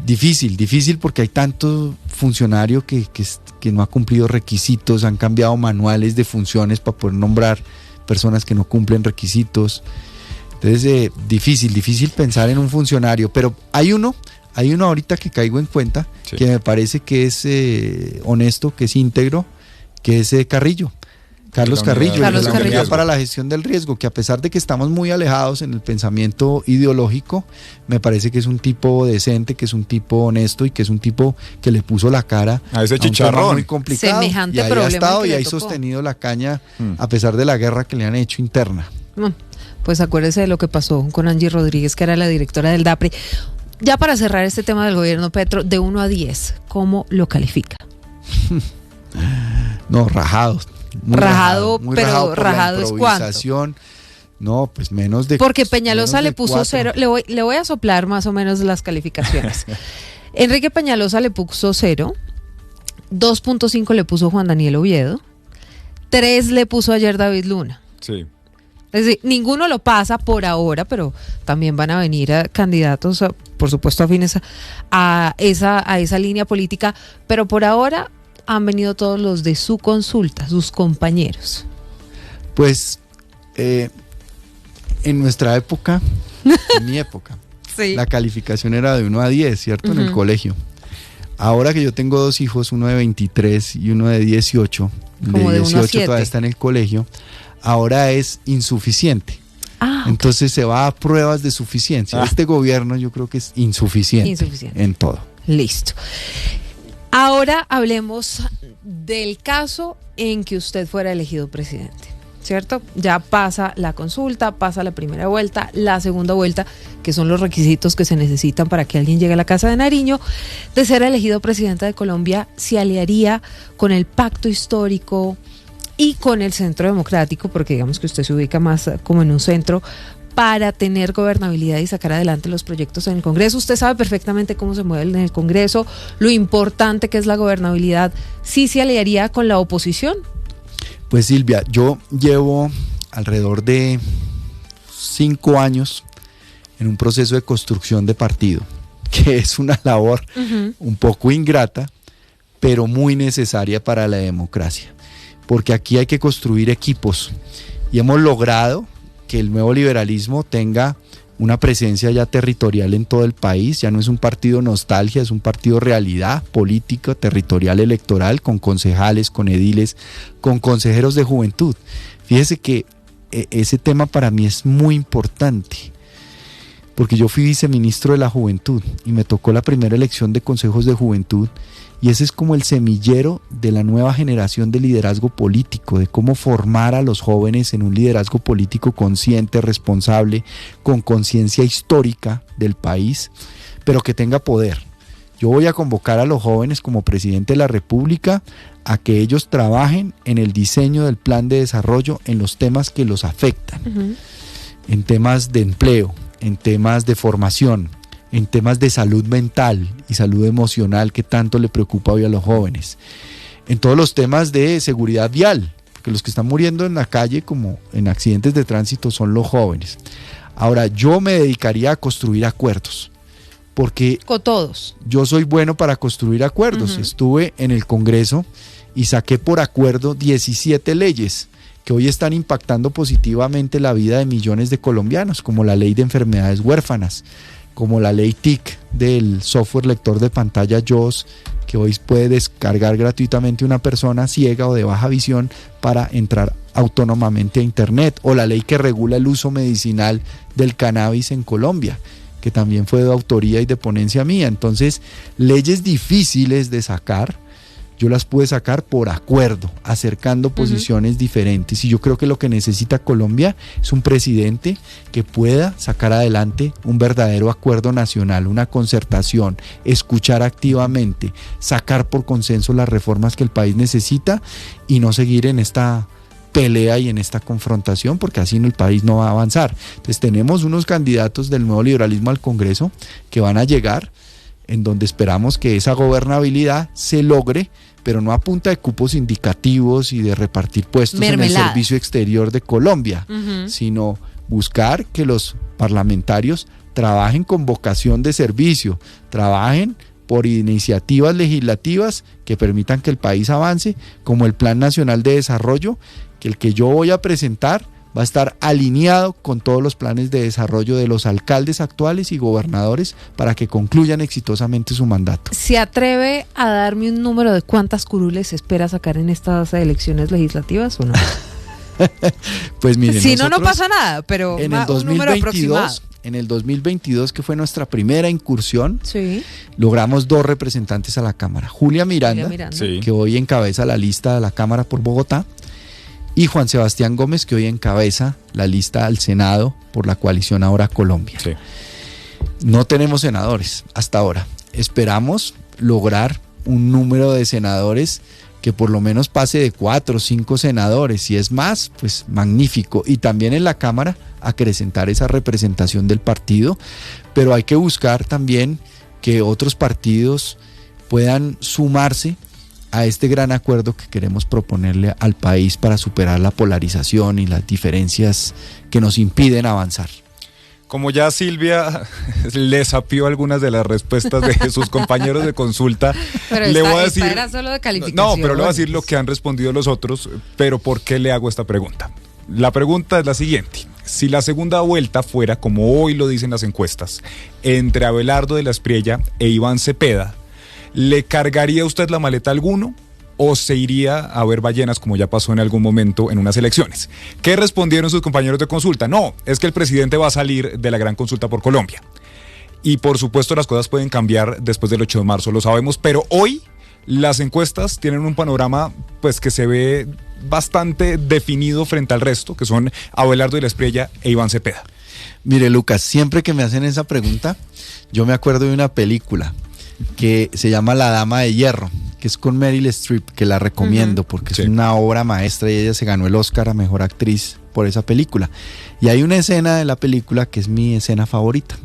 Difícil porque hay tanto funcionario que no ha cumplido requisitos, han cambiado manuales de funciones para poder nombrar personas que no cumplen requisitos. Entonces, difícil pensar en un funcionario, pero hay uno ahorita que caigo en cuenta, sí, que me parece que es honesto, que es íntegro, que es Carrillo. Carlos Carrillo, de la Unidad para la Gestión del Riesgo, que a pesar de que estamos muy alejados en el pensamiento ideológico, me parece que es un tipo decente, que es un tipo honesto y que es un tipo que le puso la cara a ese chicharrón muy complicado. Semejante y ahí problema ha estado y ahí tocó. sostenido la caña a pesar de la guerra que le han hecho interna. Pues acuérdese de lo que pasó con Angie Rodríguez, que era la directora del DAPRE. Ya para cerrar este tema del gobierno Petro, de 1 a 10, ¿cómo lo califica? No, rajado. Rajado, muy pero rajado es cuánto. No, pues menos de. Porque Peñalosa le puso 4. 0. Le voy a soplar más o menos las calificaciones. Enrique Peñalosa le puso 0. 2.5 le puso Juan Daniel Oviedo. 3 le puso ayer David Luna. Sí. Es decir, ninguno lo pasa por ahora, pero también van a venir candidatos, por supuesto, afines a esa línea política. Pero por ahora han venido todos los de su consulta, sus compañeros. Pues en nuestra época, en mi época, sí, la calificación era de 1 a 10, ¿cierto? En el colegio. Ahora que yo tengo 2 hijos, uno de 23 y uno de 18, como de 1 a 7. 18 todavía está en el colegio, ahora es insuficiente. Okay. Entonces se va a pruebas de suficiencia. Este gobierno yo creo que es insuficiente en todo. Listo. Ahora hablemos del caso en que usted fuera elegido presidente, ¿cierto? Ya pasa la consulta, pasa la primera vuelta, la segunda vuelta, que son los requisitos que se necesitan para que alguien llegue a la Casa de Nariño. De ser elegido presidente de Colombia, se aliaría con el pacto histórico y con el Centro Democrático, porque digamos que usted se ubica más como en un centro, para tener gobernabilidad y sacar adelante los proyectos en el Congreso. Usted sabe perfectamente cómo se mueve en el Congreso, lo importante que es la gobernabilidad. ¿Sí se aliaría con la oposición? Pues Silvia, yo llevo alrededor de 5 años en un proceso de construcción de partido, que es una labor un poco ingrata, pero muy necesaria para la democracia, porque aquí hay que construir equipos y hemos logrado que el nuevo liberalismo tenga una presencia ya territorial en todo el país. Ya no es un partido nostalgia, es un partido realidad política, territorial, electoral, con concejales, con ediles, con consejeros de juventud. Fíjese que ese tema para mí es muy importante, porque yo fui viceministro de la Juventud y me tocó la primera elección de consejos de juventud, y ese es como el semillero de la nueva generación de liderazgo político, de cómo formar a los jóvenes en un liderazgo político consciente, responsable, con conciencia histórica del país, pero que tenga poder. Yo voy a convocar a los jóvenes como presidente de la República a que ellos trabajen en el diseño del plan de desarrollo en los temas que los afectan, en temas de empleo, en temas de formación, en temas de salud mental y salud emocional que tanto le preocupa hoy a los jóvenes, en todos los temas de seguridad vial, porque los que están muriendo en la calle como en accidentes de tránsito son los jóvenes. Ahora, yo me dedicaría a construir acuerdos, porque con todos. Yo soy bueno para construir acuerdos. Estuve en el Congreso y saqué por acuerdo 17 leyes que hoy están impactando positivamente la vida de millones de colombianos, como la ley de enfermedades huérfanas, como la ley TIC del software lector de pantalla JAWS, que hoy puede descargar gratuitamente una persona ciega o de baja visión para entrar autónomamente a internet, o la ley que regula el uso medicinal del cannabis en Colombia, que también fue de autoría y de ponencia mía. Entonces, leyes difíciles de sacar, yo las pude sacar por acuerdo, acercando posiciones diferentes, y yo creo que lo que necesita Colombia es un presidente que pueda sacar adelante un verdadero acuerdo nacional, una concertación, escuchar activamente, sacar por consenso las reformas que el país necesita y no seguir en esta pelea y en esta confrontación, porque así el país no va a avanzar. Entonces tenemos unos candidatos del nuevo liberalismo al Congreso que van a llegar, en donde esperamos que esa gobernabilidad se logre, pero no a punta de cupos indicativos y de repartir puestos en el servicio exterior de Colombia, sino buscar que los parlamentarios trabajen con vocación de servicio, trabajen por iniciativas legislativas que permitan que el país avance, como el Plan Nacional de Desarrollo, que el que yo voy a presentar va a estar alineado con todos los planes de desarrollo de los alcaldes actuales y gobernadores para que concluyan exitosamente su mandato. ¿Se atreve a darme un número de cuántas curules espera sacar en estas elecciones legislativas o no? Pues miren, si no pasa nada, pero en un número aproximado. En el 2022, que fue nuestra primera incursión, sí, logramos 2 representantes a la Cámara. Julia Miranda, sí, que hoy encabeza la lista de la Cámara por Bogotá, y Juan Sebastián Gómez, que hoy encabeza la lista al Senado por la coalición Ahora Colombia. Sí. No tenemos senadores hasta ahora. Esperamos lograr un número de senadores que por lo menos pase de 4 o 5 senadores. Si es más, pues magnífico. Y también en la Cámara acrecentar esa representación del partido. Pero hay que buscar también que otros partidos puedan sumarse a este gran acuerdo que queremos proponerle al país para superar la polarización y las diferencias que nos impiden avanzar. Como ya Silvia le sapió algunas de las respuestas de sus compañeros de consulta, pero le voy a decir, era solo de calificación. No, pero le voy a decir lo que han respondido los otros, pero ¿por qué le hago esta pregunta? La pregunta es la siguiente: si la segunda vuelta fuera, como hoy lo dicen las encuestas, entre Abelardo de la Espriella e Iván Cepeda, ¿le cargaría usted la maleta a alguno o se iría a ver ballenas como ya pasó en algún momento en unas elecciones? ¿Qué respondieron sus compañeros de consulta? No, es que el presidente va a salir de la gran consulta por Colombia. Y por supuesto las cosas pueden cambiar después del 8 de marzo, lo sabemos, pero hoy las encuestas tienen un panorama pues que se ve bastante definido frente al resto, que son Abelardo de la Espriella e Iván Cepeda. Mire, Lucas, siempre que me hacen esa pregunta, yo me acuerdo de una película que se llama La Dama de Hierro, que es con Meryl Streep, que la recomiendo porque es una obra maestra y ella se ganó el Oscar a Mejor Actriz por esa película. Y hay una escena de la película que es mi escena favorita,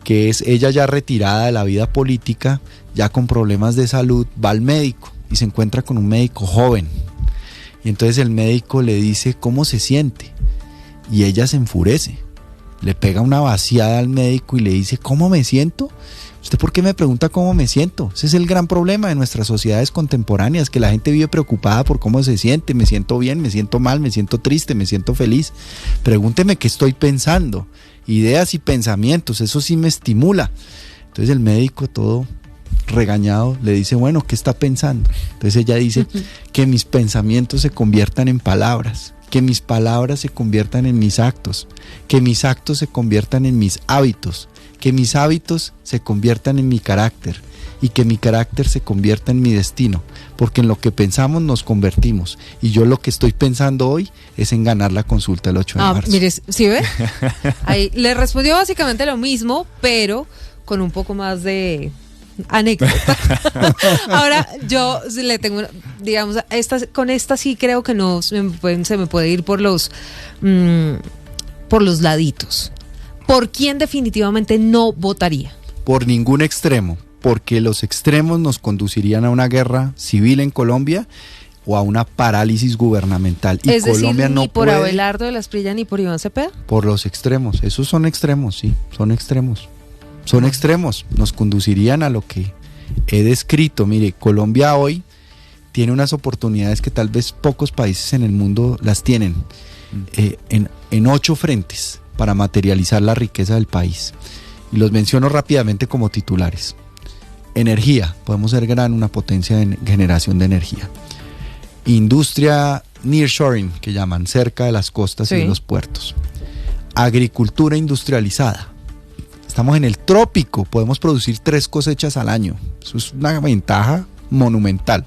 que es ella ya retirada de la vida política, ya con problemas de salud, va al médico y se encuentra con un médico joven. Y entonces el médico le dice cómo se siente y ella se enfurece, le pega una vaciada al médico y le dice: ¿cómo me siento? ¿Usted por qué me pregunta cómo me siento? Ese es el gran problema de nuestras sociedades contemporáneas, que la gente vive preocupada por cómo se siente. Me siento bien, me siento mal, me siento triste, me siento feliz. Pregúnteme qué estoy pensando. Ideas y pensamientos, eso sí me estimula. Entonces el médico, todo regañado, le dice: bueno, ¿qué está pensando? Entonces ella dice: que mis pensamientos se conviertan en palabras, que mis palabras se conviertan en mis actos, que mis actos se conviertan en mis hábitos, que mis hábitos se conviertan en mi carácter y que mi carácter se convierta en mi destino, porque en lo que pensamos nos convertimos, y yo lo que estoy pensando hoy es en ganar la consulta el 8 de marzo. Mire, ¿sí ve? Ahí le respondió básicamente lo mismo, pero con un poco más de anécdota. Ahora yo le tengo, digamos, con esta sí creo que no se me puede ir por los laditos. ¿Por quién definitivamente no votaría? Por ningún extremo, porque los extremos nos conducirían a una guerra civil en Colombia o a una parálisis gubernamental. Y es Colombia decir, no ni por puede, Abelardo de la Espriella ni por Iván Cepeda. por los extremos, esos son extremos, sí, son extremos. Son extremos, nos conducirían a lo que he descrito. Mire, Colombia hoy tiene unas oportunidades que tal vez pocos países en el mundo las tienen, en 8 frentes para materializar la riqueza del país. Y los menciono rápidamente como titulares. Energía, podemos ser una potencia en generación de energía. Industria nearshoring, que llaman, cerca de las costas y de los puertos. Agricultura industrializada. Estamos en el trópico, podemos producir 3 cosechas al año. Eso es una ventaja monumental.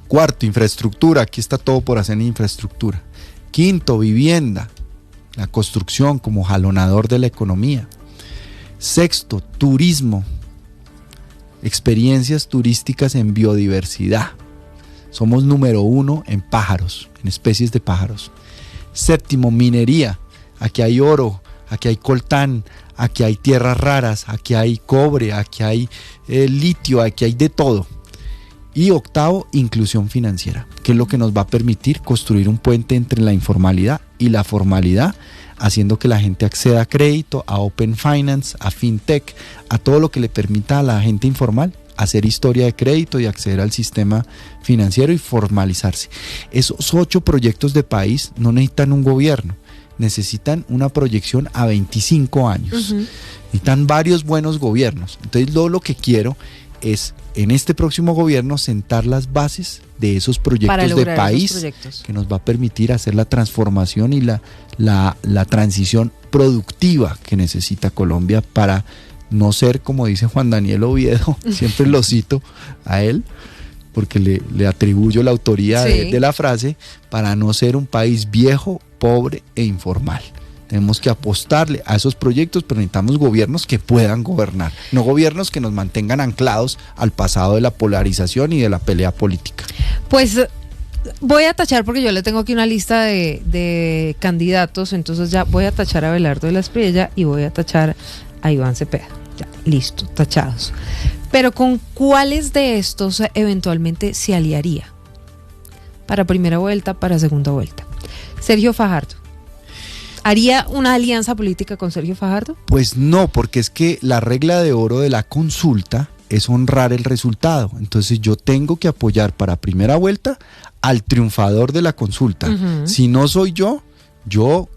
4, infraestructura, aquí está todo por hacer en infraestructura. 5, vivienda, la construcción como jalonador de la economía. 6, turismo, experiencias turísticas en biodiversidad. Somos número 1 en pájaros, en especies de pájaros. 7, minería, aquí hay oro, aquí hay coltán, aquí hay tierras raras, aquí hay cobre, aquí hay litio, aquí hay de todo. Y 8, inclusión financiera, que es lo que nos va a permitir construir un puente entre la informalidad y la formalidad, haciendo que la gente acceda a crédito, a Open Finance, a FinTech, a todo lo que le permita a la gente informal hacer historia de crédito y acceder al sistema financiero y formalizarse. Esos 8 proyectos de país no necesitan un gobierno, necesitan una proyección a 25 años. Necesitan varios buenos gobiernos. Entonces lo que quiero es, en este próximo gobierno, sentar las bases de esos proyectos de país que nos va a permitir hacer la transformación y la transición productiva que necesita Colombia para no ser, como dice Juan Daniel Oviedo, siempre lo cito a él, porque le atribuyo la autoría de la frase, para no ser un país viejo, pobre e informal. Tenemos que apostarle a esos proyectos, pero necesitamos gobiernos que puedan gobernar, no gobiernos que nos mantengan anclados al pasado de la polarización y de la pelea política. Pues voy a tachar, porque yo le tengo aquí una lista de candidatos, entonces ya voy a tachar a Abelardo de la Espriella y voy a tachar a Iván Cepeda. Ya, listo, tachados. Pero ¿con cuáles de estos eventualmente se aliaría? Para primera vuelta, para segunda vuelta. Sergio Fajardo. ¿Haría una alianza política con Sergio Fajardo? Pues no, porque es que la regla de oro de la consulta es honrar el resultado. Entonces yo tengo que apoyar para primera vuelta al triunfador de la consulta. Si no soy yo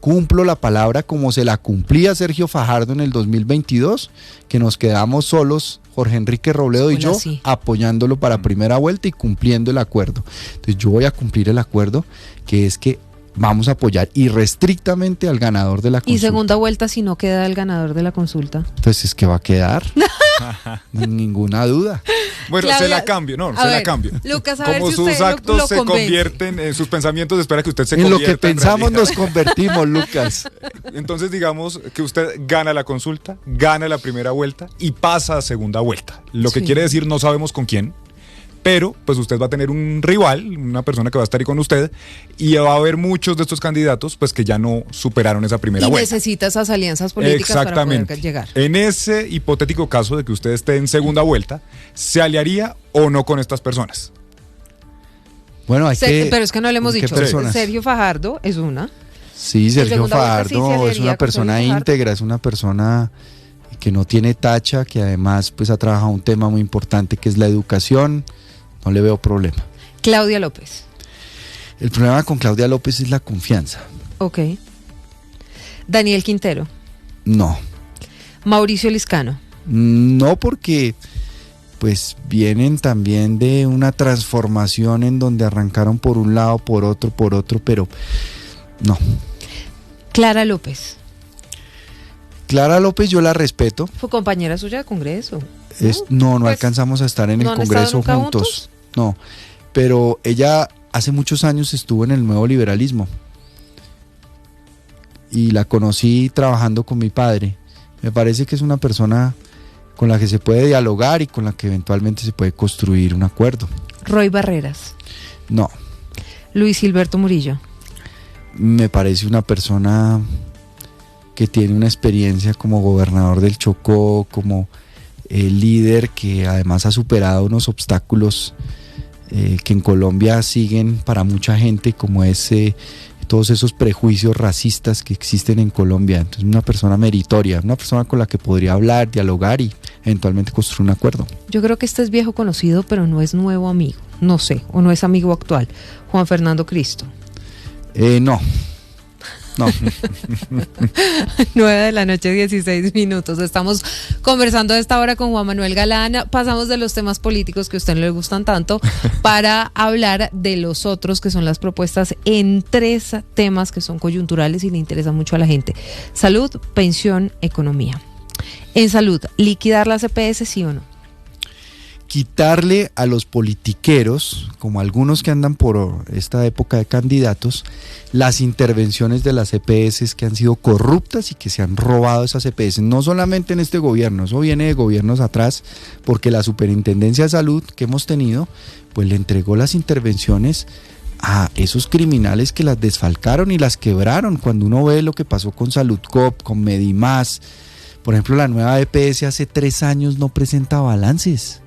cumplo la palabra como se la cumplía Sergio Fajardo en el 2022, que nos quedamos solos, Jorge Enrique Robledo y yo, apoyándolo para primera vuelta y cumpliendo el acuerdo. Entonces yo voy a cumplir el acuerdo, que es que vamos a apoyar irrestrictamente al ganador de la consulta. Y segunda vuelta, si no queda el ganador de la consulta. Entonces es que va a quedar, ninguna duda. Bueno, Claudia, se la cambio. Lucas, a como ver si sus actos lo se convierten en sus pensamientos, espera que usted se convierta. En lo que en pensamos nos convertimos, Lucas. Entonces digamos que usted gana la consulta, gana la primera vuelta y pasa a segunda vuelta. Lo que quiere decir, no sabemos con quién, pero pues usted va a tener un rival, una persona que va a estar ahí con usted, y va a haber muchos de estos candidatos pues que ya no superaron esa primera vuelta. Y necesita esas alianzas políticas para poder llegar. En ese hipotético caso de que usted esté en segunda vuelta, ¿se aliaría o no con estas personas? Bueno, pero es que no le hemos dicho. Sergio Fajardo es una. Sí, Sergio Fajardo es una persona íntegra, es una persona que no tiene tacha, que además pues ha trabajado un tema muy importante que es la educación. No le veo problema. Claudia López. El problema con Claudia López es la confianza. Ok. Daniel Quintero. No. Mauricio Liscano. No, porque pues vienen también de una transformación en donde arrancaron por un lado, por otro, pero no. Clara López. Clara López yo la respeto. Fue compañera suya de Congreso. No Pues, alcanzamos a estar en ¿no el han Congreso estado nunca juntos. No, pero ella hace muchos años estuvo en el nuevo liberalismo. Y la conocí trabajando con mi padre. Me parece que es una persona con la que se puede dialogar y con la que eventualmente se puede construir un acuerdo. Roy Barreras. No, Luis Gilberto Murillo. me parece una persona que tiene una experiencia como gobernador del Chocó, como líder que además ha superado unos obstáculos que en Colombia siguen para mucha gente, como es todos esos prejuicios racistas que existen en Colombia. Entonces, una persona meritoria, una persona con la que podría hablar, dialogar y eventualmente construir un acuerdo. Yo creo que este es viejo conocido, pero no es nuevo amigo. No sé, o no es amigo actual. Juan Fernando Cristo. No. 9:16 Estamos conversando a esta hora con Juan Manuel Galán. Pasamos de los temas políticos que a usted no le gustan tanto para hablar de los otros, que son las propuestas en 3 temas que son coyunturales y le interesan mucho a la gente: salud, pensión, economía. En salud, ¿liquidar las EPS, sí o no? Quitarle a los politiqueros, como algunos que andan por esta época de candidatos, las intervenciones de las EPS que han sido corruptas y que se han robado esas EPS, no solamente en este gobierno, eso viene de gobiernos atrás, porque la Superintendencia de Salud que hemos tenido, pues le entregó las intervenciones a esos criminales que las desfalcaron y las quebraron. Cuando uno ve lo que pasó con Saludcop, con Medimás, por ejemplo, la nueva EPS hace 3 años no presenta balances.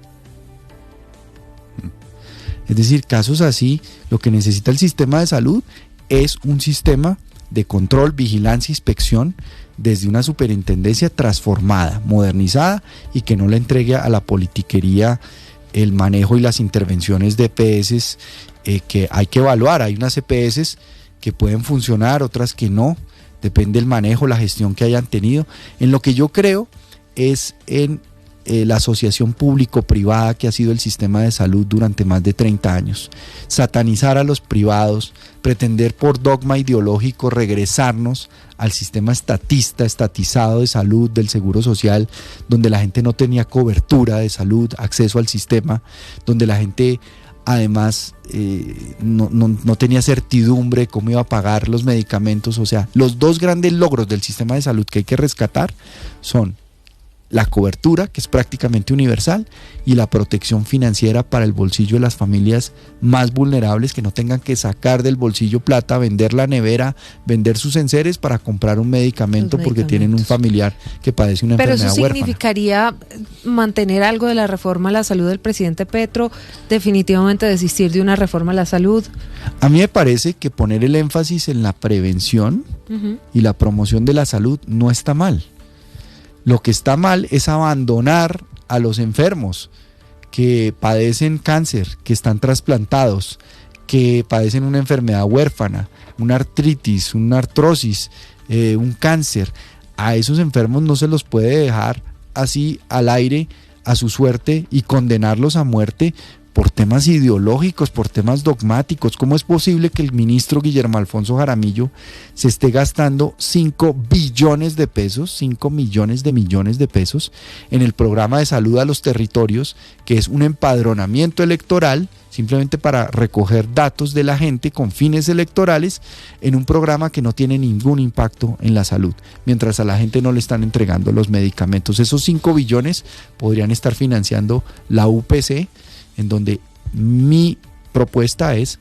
Es decir, casos así, lo que necesita el sistema de salud es un sistema de control, vigilancia, inspección desde una superintendencia transformada, modernizada y que no le entregue a la politiquería el manejo y las intervenciones de EPS que hay que evaluar. Hay unas EPS que pueden funcionar, otras que no, depende del manejo, la gestión que hayan tenido. En lo que yo creo es en la asociación público-privada que ha sido el sistema de salud durante más de 30 años. Satanizar a los privados, pretender por dogma ideológico regresarnos al sistema estatizado de salud, del seguro social, donde la gente no tenía cobertura de salud, acceso al sistema, donde la gente además no tenía certidumbre de cómo iba a pagar los medicamentos. O sea, los 2 grandes logros del sistema de salud que hay que rescatar son la cobertura, que es prácticamente universal, y la protección financiera para el bolsillo de las familias más vulnerables, que no tengan que sacar del bolsillo plata, vender la nevera, vender sus enseres para comprar un medicamento porque tienen un familiar que padece una enfermedad huérfana. Pero eso significaría mantener algo de la reforma a la salud del presidente Petro, definitivamente desistir de una reforma a la salud. A mí me parece que poner el énfasis en la prevención y la promoción de la salud no está mal. Lo que está mal es abandonar a los enfermos que padecen cáncer, que están trasplantados, que padecen una enfermedad huérfana, una artritis, una artrosis, un cáncer. A esos enfermos no se los puede dejar así al aire, a su suerte, y condenarlos a muerte por temas ideológicos, por temas dogmáticos. ¿Cómo es posible que el ministro Guillermo Alfonso Jaramillo se esté gastando 5 billones de pesos, 5 millones de pesos en el programa de salud a los territorios, que es un empadronamiento electoral, simplemente para recoger datos de la gente con fines electorales, en un programa que no tiene ningún impacto en la salud, mientras a la gente no le están entregando los medicamentos? Esos 5 billones podrían estar financiando la UPC, en donde mi propuesta es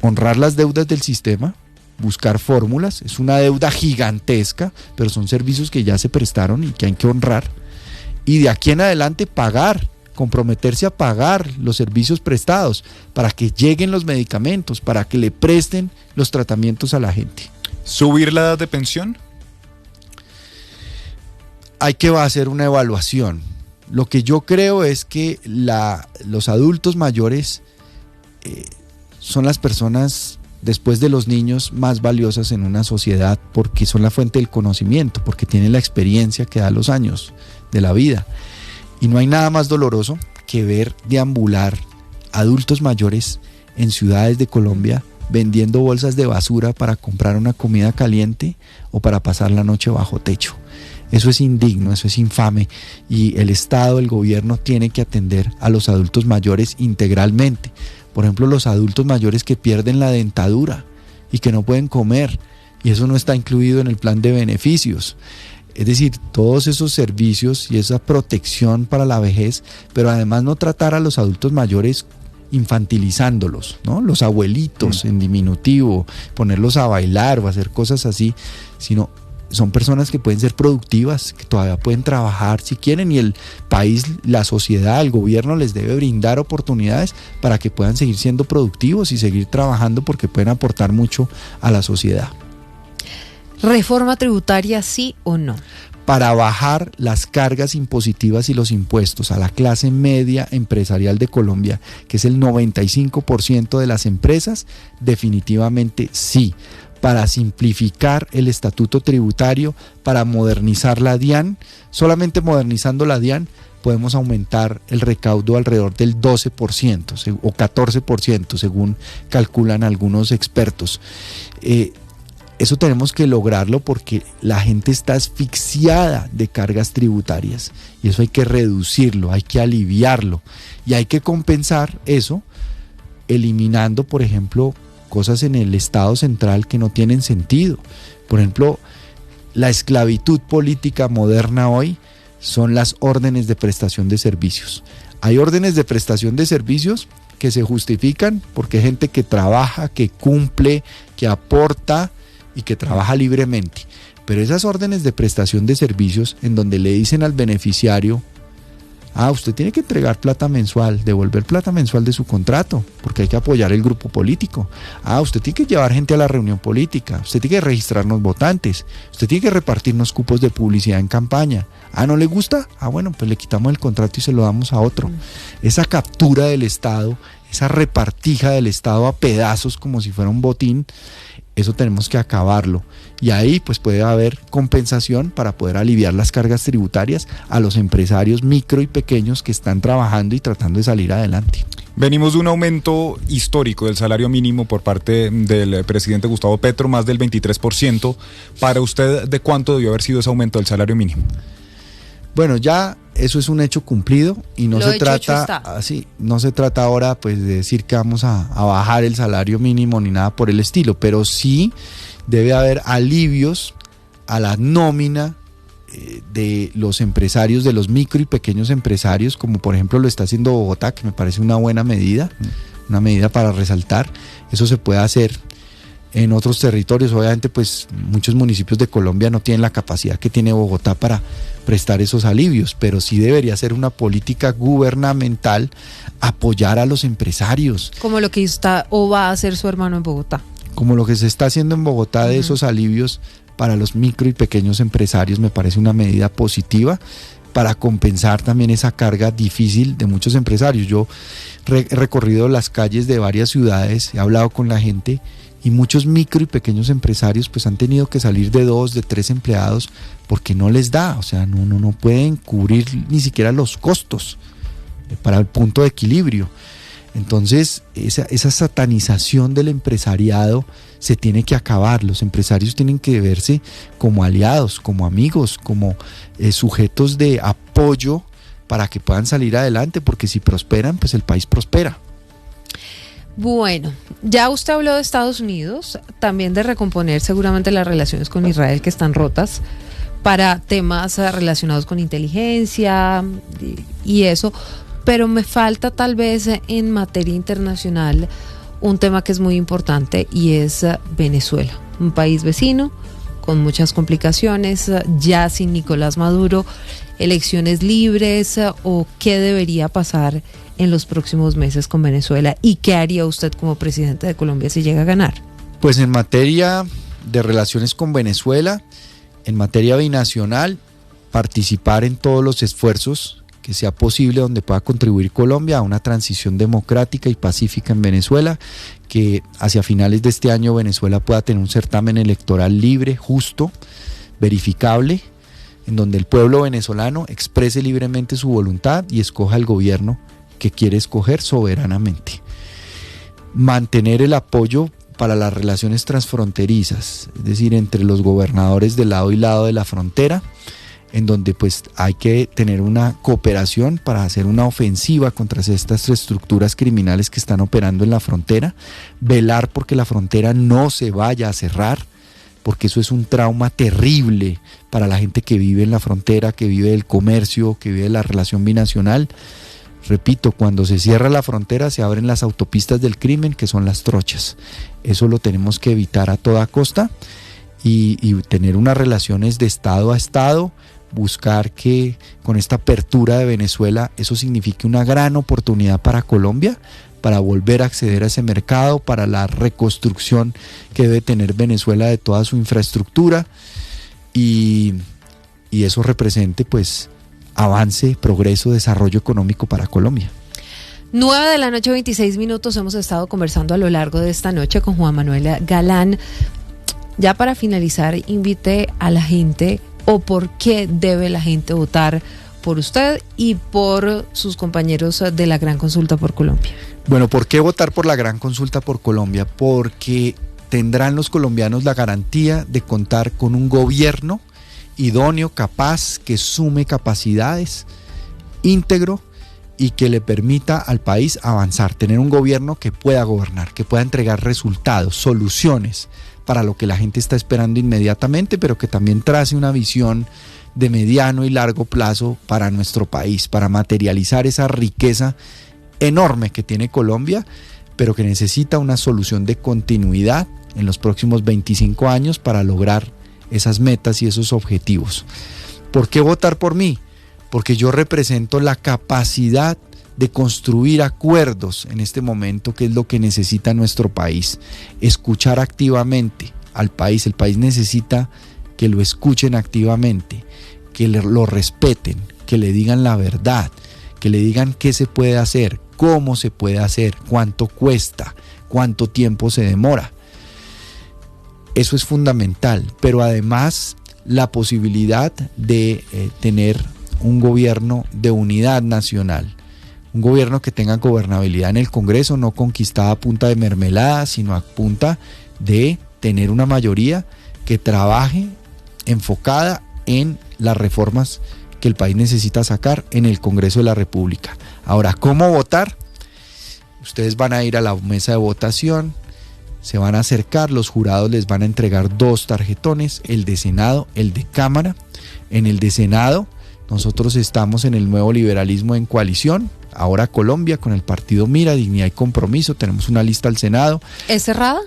honrar las deudas del sistema, buscar fórmulas. Es una deuda gigantesca, pero son servicios que ya se prestaron y que hay que honrar, y de aquí en adelante pagar, comprometerse a pagar los servicios prestados para que lleguen los medicamentos, para que le presten los tratamientos a la gente. ¿Subir la edad de pensión? Hay que hacer una evaluación. Lo que yo creo es que los adultos mayores son las personas, después de los niños, más valiosas en una sociedad, porque son la fuente del conocimiento, porque tienen la experiencia que da los años de la vida. Y no hay nada más doloroso que ver deambular adultos mayores en ciudades de Colombia vendiendo bolsas de basura para comprar una comida caliente o para pasar la noche bajo techo. Eso es indigno, eso es infame, y el Estado, el gobierno tiene que atender a los adultos mayores integralmente. Por ejemplo, los adultos mayores que pierden la dentadura y que no pueden comer, y eso no está incluido en el plan de beneficios. Es decir, todos esos servicios y esa protección para la vejez, pero además no tratar a los adultos mayores infantilizándolos, ¿no? Los abuelitos en diminutivo, ponerlos a bailar o hacer cosas así, sino son personas que pueden ser productivas, que todavía pueden trabajar si quieren, y el país, la sociedad, el gobierno les debe brindar oportunidades para que puedan seguir siendo productivos y seguir trabajando, porque pueden aportar mucho a la sociedad. ¿Reforma tributaria sí o no? Para bajar las cargas impositivas y los impuestos a la clase media empresarial de Colombia, que es el 95% de las empresas, definitivamente sí. Para simplificar el estatuto tributario, para modernizar la DIAN, solamente modernizando la DIAN podemos aumentar el recaudo alrededor del 12% o 14%, según calculan algunos expertos. Eso tenemos que lograrlo porque la gente está asfixiada de cargas tributarias, y eso hay que reducirlo, hay que aliviarlo, y hay que compensar eso eliminando, por ejemplo, cosas en el Estado central que no tienen sentido. Por ejemplo, la esclavitud política moderna hoy son las órdenes de prestación de servicios. Hay órdenes de prestación de servicios que se justifican porque hay gente que trabaja, que cumple, que aporta y que trabaja libremente. Pero esas órdenes de prestación de servicios en donde le dicen al beneficiario: usted tiene que entregar plata mensual, devolver plata mensual de su contrato, porque hay que apoyar el grupo político. Usted tiene que llevar gente a la reunión política, usted tiene que registrarnos votantes, usted tiene que repartirnos cupos de publicidad en campaña. ¿No le gusta? Bueno, pues le quitamos el contrato y se lo damos a otro. Esa captura del Estado, esa repartija del Estado a pedazos como si fuera un botín, eso tenemos que acabarlo, y ahí pues puede haber compensación para poder aliviar las cargas tributarias a los empresarios micro y pequeños que están trabajando y tratando de salir adelante. Venimos de un aumento histórico del salario mínimo por parte del presidente Gustavo Petro, más del 23%. Para usted, ¿de cuánto debió haber sido ese aumento del salario mínimo? Bueno, ya eso es un hecho cumplido, y no se trata así, no se trata ahora pues de decir que vamos a bajar el salario mínimo ni nada por el estilo, pero sí debe haber alivios a la nómina de los empresarios, de los micro y pequeños empresarios, como por ejemplo lo está haciendo Bogotá, que me parece una buena medida, una medida para resaltar. Eso se puede hacer en otros territorios. Obviamente pues muchos municipios de Colombia no tienen la capacidad que tiene Bogotá para prestar esos alivios, pero sí debería ser una política gubernamental apoyar a los empresarios. Como lo que está o va a hacer su hermano en Bogotá. Como lo que se está haciendo en Bogotá de esos alivios para los micro y pequeños empresarios, me parece una medida positiva para compensar también esa carga difícil de muchos empresarios. Yo he recorrido las calles de varias ciudades, he hablado con la gente, y muchos micro y pequeños empresarios pues han tenido que salir de 2, de 3 empleados porque no les da, o sea, no pueden cubrir ni siquiera los costos para el punto de equilibrio. Entonces, esa satanización del empresariado se tiene que acabar. Los empresarios tienen que verse como aliados, como amigos, como sujetos de apoyo para que puedan salir adelante, porque si prosperan, pues el país prospera. Bueno, ya usted habló de Estados Unidos, también de recomponer seguramente las relaciones con Israel que están rotas para temas relacionados con inteligencia y eso, pero me falta tal vez en materia internacional un tema que es muy importante, y es Venezuela, un país vecino con muchas complicaciones, ya sin Nicolás Maduro, elecciones libres, o qué debería pasar en los próximos meses con Venezuela, y qué haría usted como presidente de Colombia si llega a ganar. Pues en materia de relaciones con Venezuela, en materia binacional, participar en todos los esfuerzos que sea posible donde pueda contribuir Colombia a una transición democrática y pacífica en Venezuela, que hacia finales de este año Venezuela pueda tener un certamen electoral libre, justo, verificable, en donde el pueblo venezolano exprese libremente su voluntad y escoja el gobierno que quiere escoger soberanamente. Mantener el apoyo para las relaciones transfronterizas, es decir, entre los gobernadores de lado y lado de la frontera, en donde pues hay que tener una cooperación para hacer una ofensiva contra estas estructuras criminales que están operando en la frontera, velar porque la frontera no se vaya a cerrar, porque eso es un trauma terrible para la gente que vive en la frontera, que vive del comercio, que vive de la relación binacional. Repito, cuando se cierra la frontera se abren las autopistas del crimen, que son las trochas. Eso lo tenemos que evitar a toda costa y tener unas relaciones de Estado a Estado, buscar que con esta apertura de Venezuela eso signifique una gran oportunidad para Colombia, para volver a acceder a ese mercado, para la reconstrucción que debe tener Venezuela de toda su infraestructura y eso represente pues avance, progreso, desarrollo económico para Colombia. 9:26 p.m. Hemos estado conversando a lo largo de esta noche con Juan Manuel Galán. Ya para finalizar, invite a la gente o por qué debe la gente votar por usted y por sus compañeros de la Gran Consulta por Colombia. Bueno, ¿por qué votar por la Gran Consulta por Colombia? Porque tendrán los colombianos la garantía de contar con un gobierno idóneo, capaz, que sume capacidades, íntegro y que le permita al país avanzar, tener un gobierno que pueda gobernar, que pueda entregar resultados, soluciones para lo que la gente está esperando inmediatamente, pero que también trace una visión de mediano y largo plazo para nuestro país, para materializar esa riqueza enorme que tiene Colombia, pero que necesita una solución de continuidad en los próximos 25 años para lograr esas metas y esos objetivos. ¿Por qué votar por mí? Porque yo represento la capacidad de construir acuerdos en este momento, que es lo que necesita nuestro país. Escuchar activamente al país. El país necesita que lo escuchen activamente, que lo respeten, que le digan la verdad, que le digan qué se puede hacer, cómo se puede hacer, cuánto cuesta, cuánto tiempo se demora. Eso es fundamental, pero además la posibilidad de tener un gobierno de unidad nacional, un gobierno que tenga gobernabilidad en el Congreso, no conquistada a punta de mermelada, sino a punta de tener una mayoría que trabaje enfocada en las reformas que el país necesita sacar en el Congreso de la República. Ahora, ¿cómo votar? Ustedes van a ir a la mesa de votación, se van a acercar, los jurados les van a entregar 2 tarjetones, el de Senado, el de Cámara. En el de Senado, nosotros estamos en el Nuevo Liberalismo en coalición, ahora Colombia, con el partido Mira, Dignidad y Compromiso, tenemos una lista al Senado. ¿Es cerrada?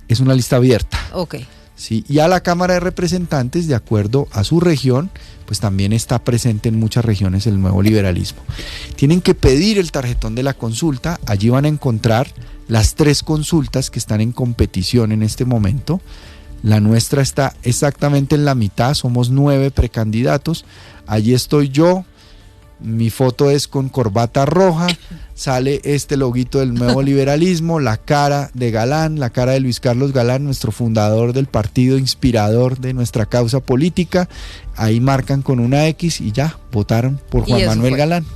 Es una lista abierta. Ok. Sí, y a la Cámara de Representantes, de acuerdo a su región, pues también está presente en muchas regiones el Nuevo Liberalismo. Tienen que pedir el tarjetón de la consulta, allí van a encontrar las 3 consultas que están en competición en este momento. La nuestra está exactamente en la mitad, somos 9 precandidatos, allí estoy yo, mi foto es con corbata roja, sale este loguito del Nuevo Liberalismo, la cara de Galán, la cara de Luis Carlos Galán, nuestro fundador del partido, inspirador de nuestra causa política. Ahí marcan con una X y ya, votaron por Juan Manuel Galán.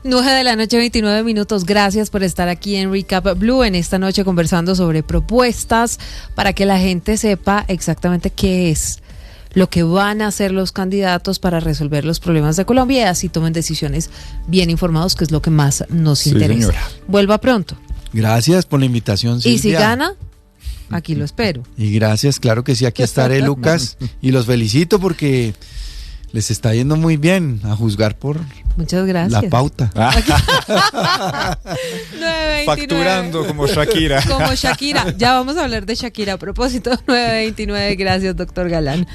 9:29 p.m. Gracias por estar aquí en Recap Blue en esta noche conversando sobre propuestas para que la gente sepa exactamente qué es lo que van a hacer los candidatos para resolver los problemas de Colombia y así tomen decisiones bien informados, que es lo que más nos interesa. Señora. Vuelva pronto. Gracias por la invitación, Silvia. Y si gana, aquí lo espero. Y gracias, claro que sí, aquí estaré, Lucas, y los felicito porque les está yendo muy bien, a juzgar por Muchas gracias. la pauta. 9:29. Facturando como Shakira. Como Shakira. Ya vamos a hablar de Shakira a propósito. 9:29. Gracias, doctor Galán.